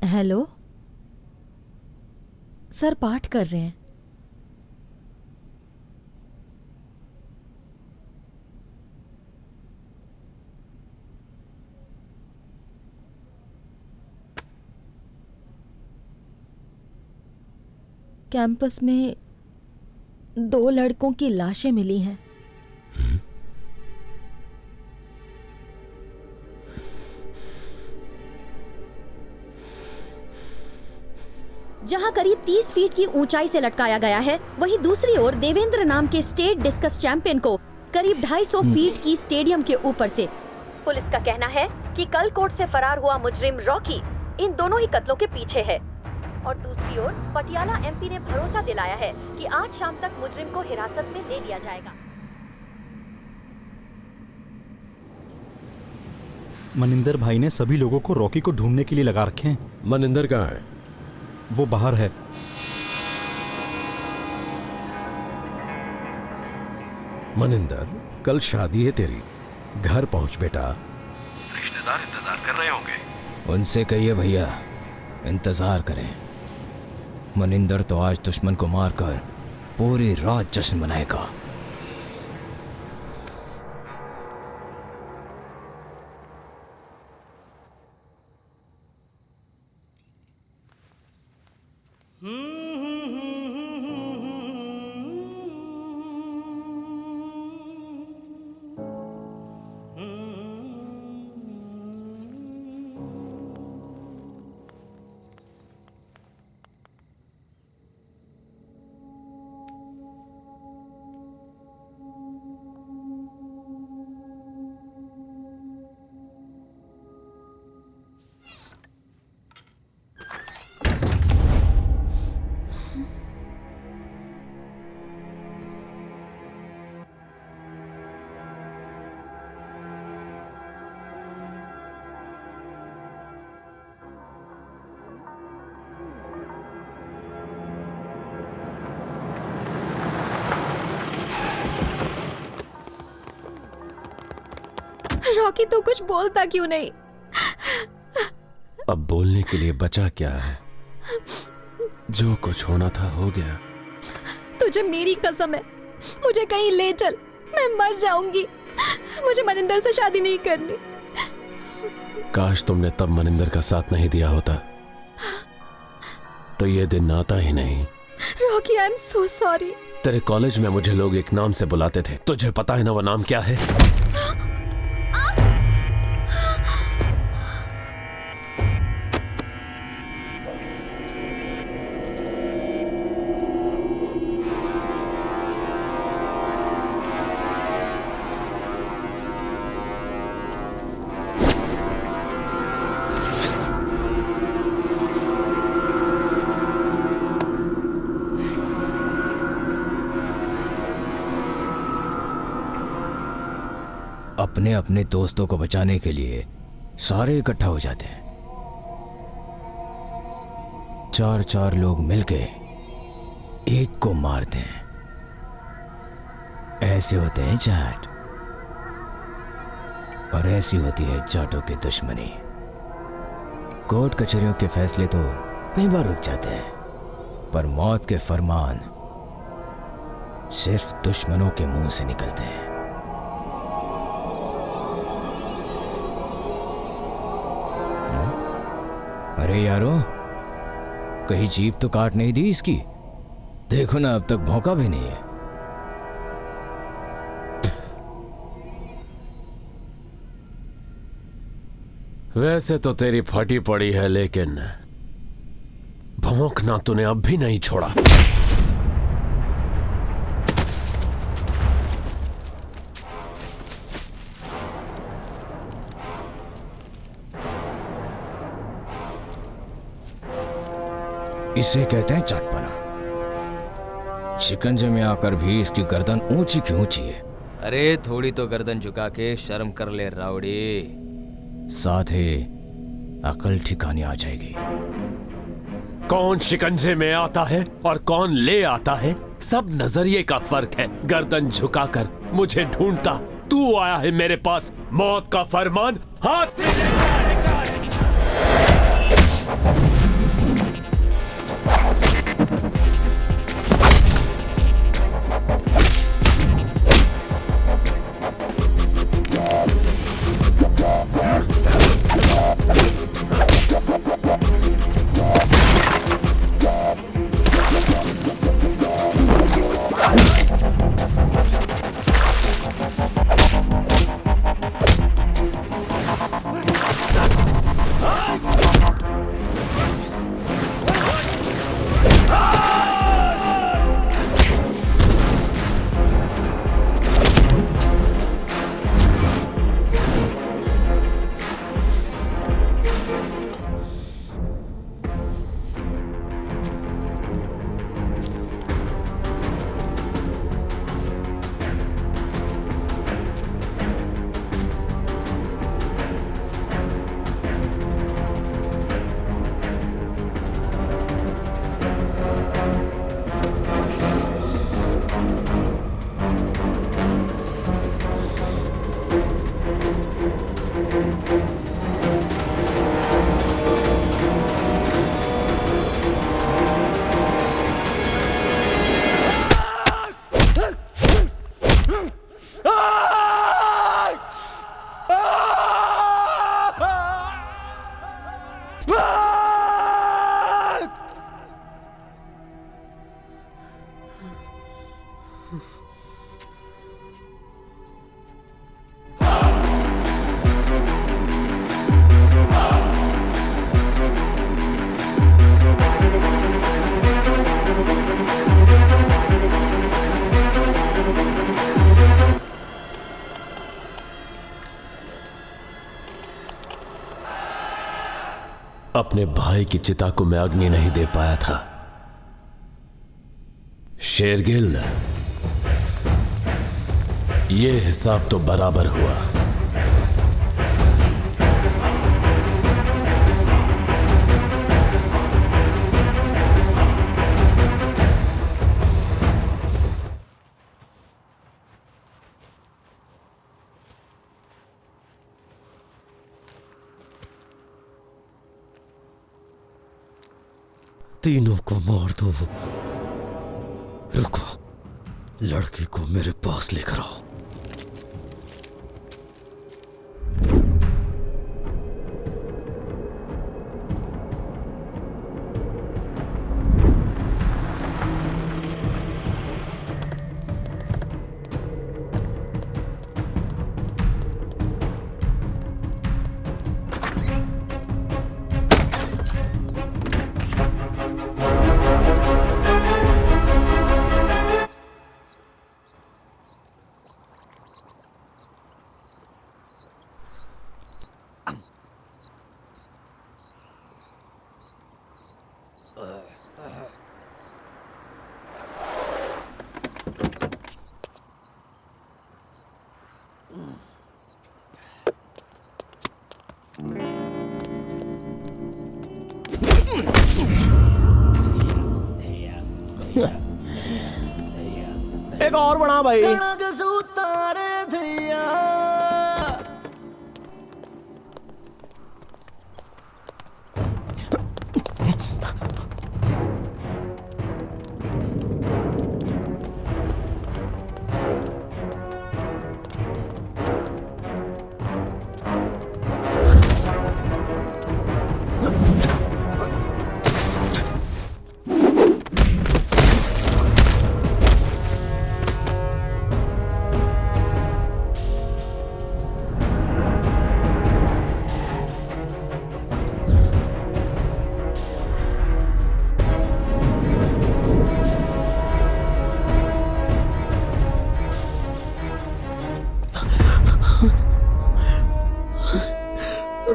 हेलो सर, पाठ कर रहे हैं। कैंपस में 2 लड़कों की लाशें मिली हैं। जहां करीब 30 फीट की ऊंचाई से लटकाया गया है, वहीं दूसरी ओर देवेंद्र नाम के स्टेट डिस्कस चैंपियन को करीब 250 फीट की स्टेडियम के ऊपर से। पुलिस का कहना है कि कल कोर्ट से फरार हुआ मुजरिम रॉकी इन दोनों ही कत्लों के पीछे है। और दूसरी ओर पटियाला एमपी ने भरोसा दिलाया है कि आज शाम तक मुजरिम को हिरासत में ले लिया जाएगा। मनिंदर भाई ने सभी लोगों को रॉकी को ढूंढने के लिए लगा रखे हैं। मनिंदर कहाँ है? वो बाहर है। मनिंदर, कल शादी है तेरी, घर पहुंच बेटा। रिश्तेदार इंतजार कर रहे होंगे। उनसे कहिए भैया इंतजार करें। मनिंदर तो आज दुश्मन को मारकर पूरी रात जश्न मनाएगा। रॉकी तो कुछ बोलता क्यों नहीं? अब बोलने के लिए बचा क्या है? जो कुछ होना था हो गया। तुझे मेरी कसम है, मुझे कहीं ले चल, मैं मर जाऊंगी। मुझे मनिंदर से शादी नहीं करनी। काश तुमने तब मनिंदर का साथ नहीं दिया होता तो ये दिन आता ही नहीं। Rocky, I am so sorry. तेरे कॉलेज में मुझे लोग एक नाम से बुलाते थे, तुझे पता है ना वो नाम क्या है? अपने अपने दोस्तों को बचाने के लिए सारे इकट्ठा हो जाते हैं। 4 लोग मिलके एक को मारते हैं। ऐसे होते हैं जाट, और ऐसी होती है जाटों की दुश्मनी। कोर्ट कचहरियों के फैसले तो कई बार रुक जाते हैं, पर मौत के फरमान सिर्फ दुश्मनों के मुंह से निकलते हैं। अरे यारो, कहीं जीभ तो काट नहीं दी इसकी? देखो ना, अब तक भौंका भी नहीं है। वैसे तो तेरी फटी पड़ी है, लेकिन भौंकना तूने अब भी नहीं छोड़ा। इसे कहते हैं चटपना। शिकंजे में आकर भी इसकी गर्दन ऊंची की ऊंची है। अरे थोड़ी तो गर्दन झुका के शर्म कर ले राउडी। साथ ही अकल ठिकाने आ जाएगी। कौन शिकंजे में आता है और कौन ले आता है, सब नजरिए का फर्क है। गर्दन झुकाकर मुझे ढूंढता, तू आया है मेरे पास, मौत का फरमान हाथ में लेकर। अपने भाई की चिता को मैं अग्नि नहीं दे पाया था। शेरगिल, ये हिसाब तो बराबर हुआ। तीनों को मार दो। रुको, लड़की को मेरे पास लेकर आओ। एक और बना भाई।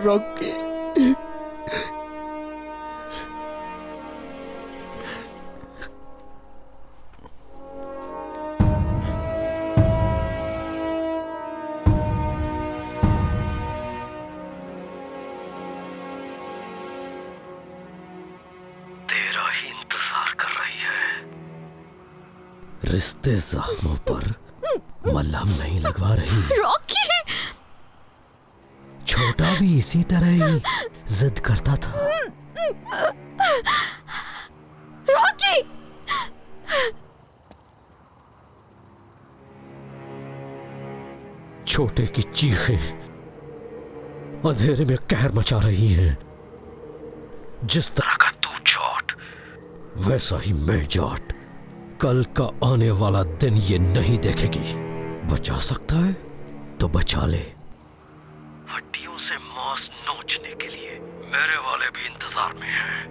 रॉकी, रिश्ते जख्मों पर मलहम नहीं लगवा रही। रॉकी! छोटा भी इसी तरह ही जिद करता था। रॉकी! छोटे की चीखें अंधेरे में कहर मचा रही हैं। जिस तरह का तू जाट, वैसा ही मैं जाट। कल का आने वाला दिन ये नहीं देखेगी। बचा सकता है तो बचा ले। हड्डियों से मांस नोचने के लिए मेरे वाले भी इंतजार में हैं।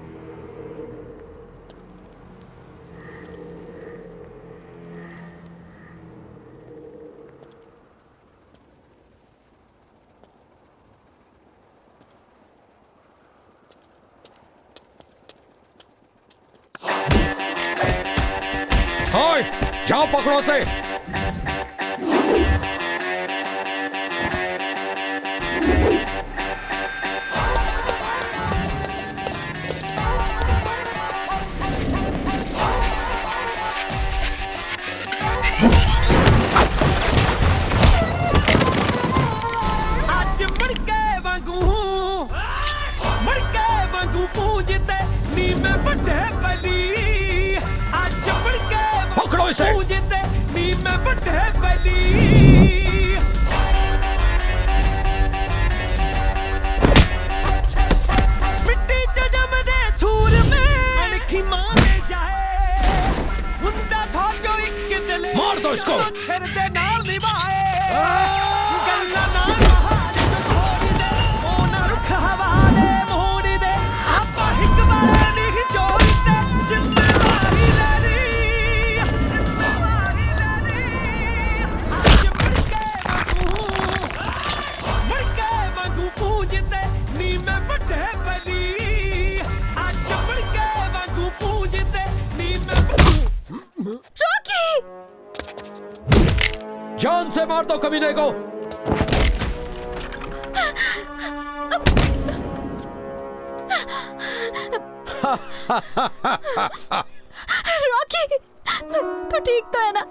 हाय, जाओ पकड़ो से। आज मड़के वांगू पूंजते नी मैं बड़े बली। आज मड़के पकड़ो इसे। पूंजते नी मैं बड़े बली। मिट्टी जो जमदे सूर में अनखी माने जाए। हुंदा सोचो एक दिल मार दो इसको। सिर दे नाल निभाए। गल्ला ना कहानी जो थोड़ी दे ओ ना रुख हवाले मोड़ी दे। आपा हिक बार नहीं जोड़ते जिम्मेवारी ले ली। आज मड़के वांगू पूंजते नी मैं बड़े बली। आज मड़के वांगू पूंजते नी मैं। रॉकी! जान से मार दो कमीने को। रॉकी! तू ठीक तो है ना?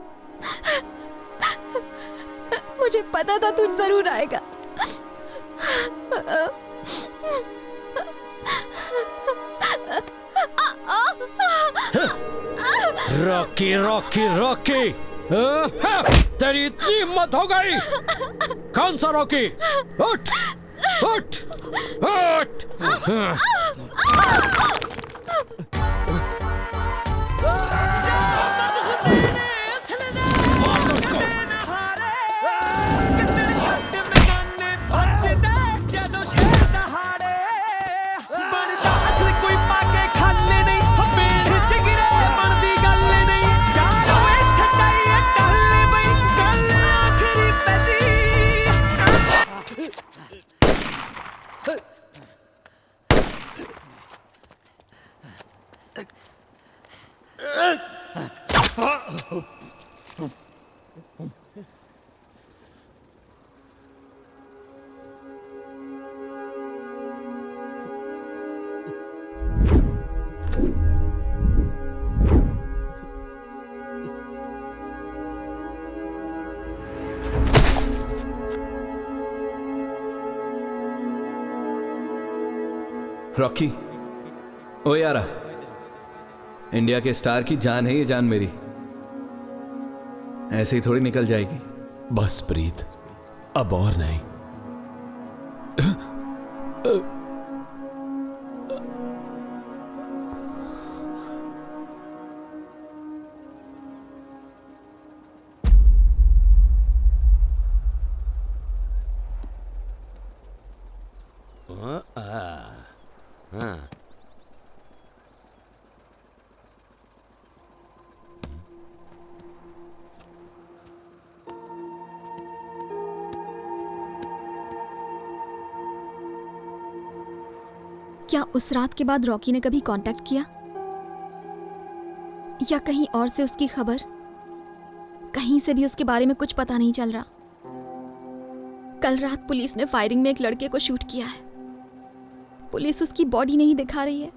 मुझे पता था तू जरूर आएगा। रॉकी रॉकी रॉकी, तेरी इतनी हिम्मत हो गई? कौन सा रॉकी? उठ उठ उठ। रॉकी, ओ यारा, इंडिया के स्टार की जान है ये जान मेरी। ऐसे ही थोड़ी निकल जाएगी। बस प्रीत, अब और नहीं। क्या उस रात के बाद रॉकी ने कभी कांटेक्ट किया, या कहीं और से उसकी खबर? कहीं से भी उसके बारे में कुछ पता नहीं चल रहा। कल रात पुलिस ने फायरिंग में एक लड़के को शूट किया है। पुलिस उसकी बॉडी नहीं दिखा रही है।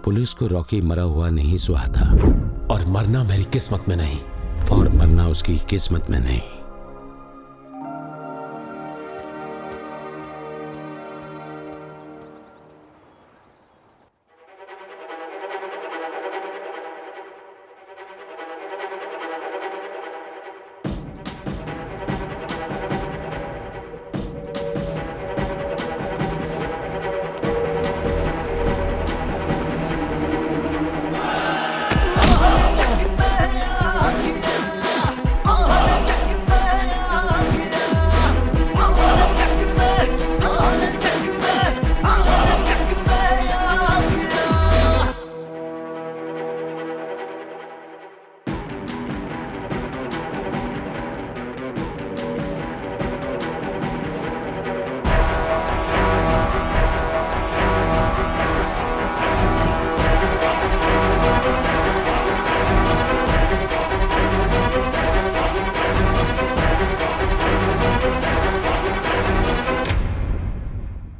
पुलिस को रॉकी मरा हुआ नहीं सुहा था। और मरना मेरी किस्मत में नहीं। और मरना उसकी किस्मत में नहीं।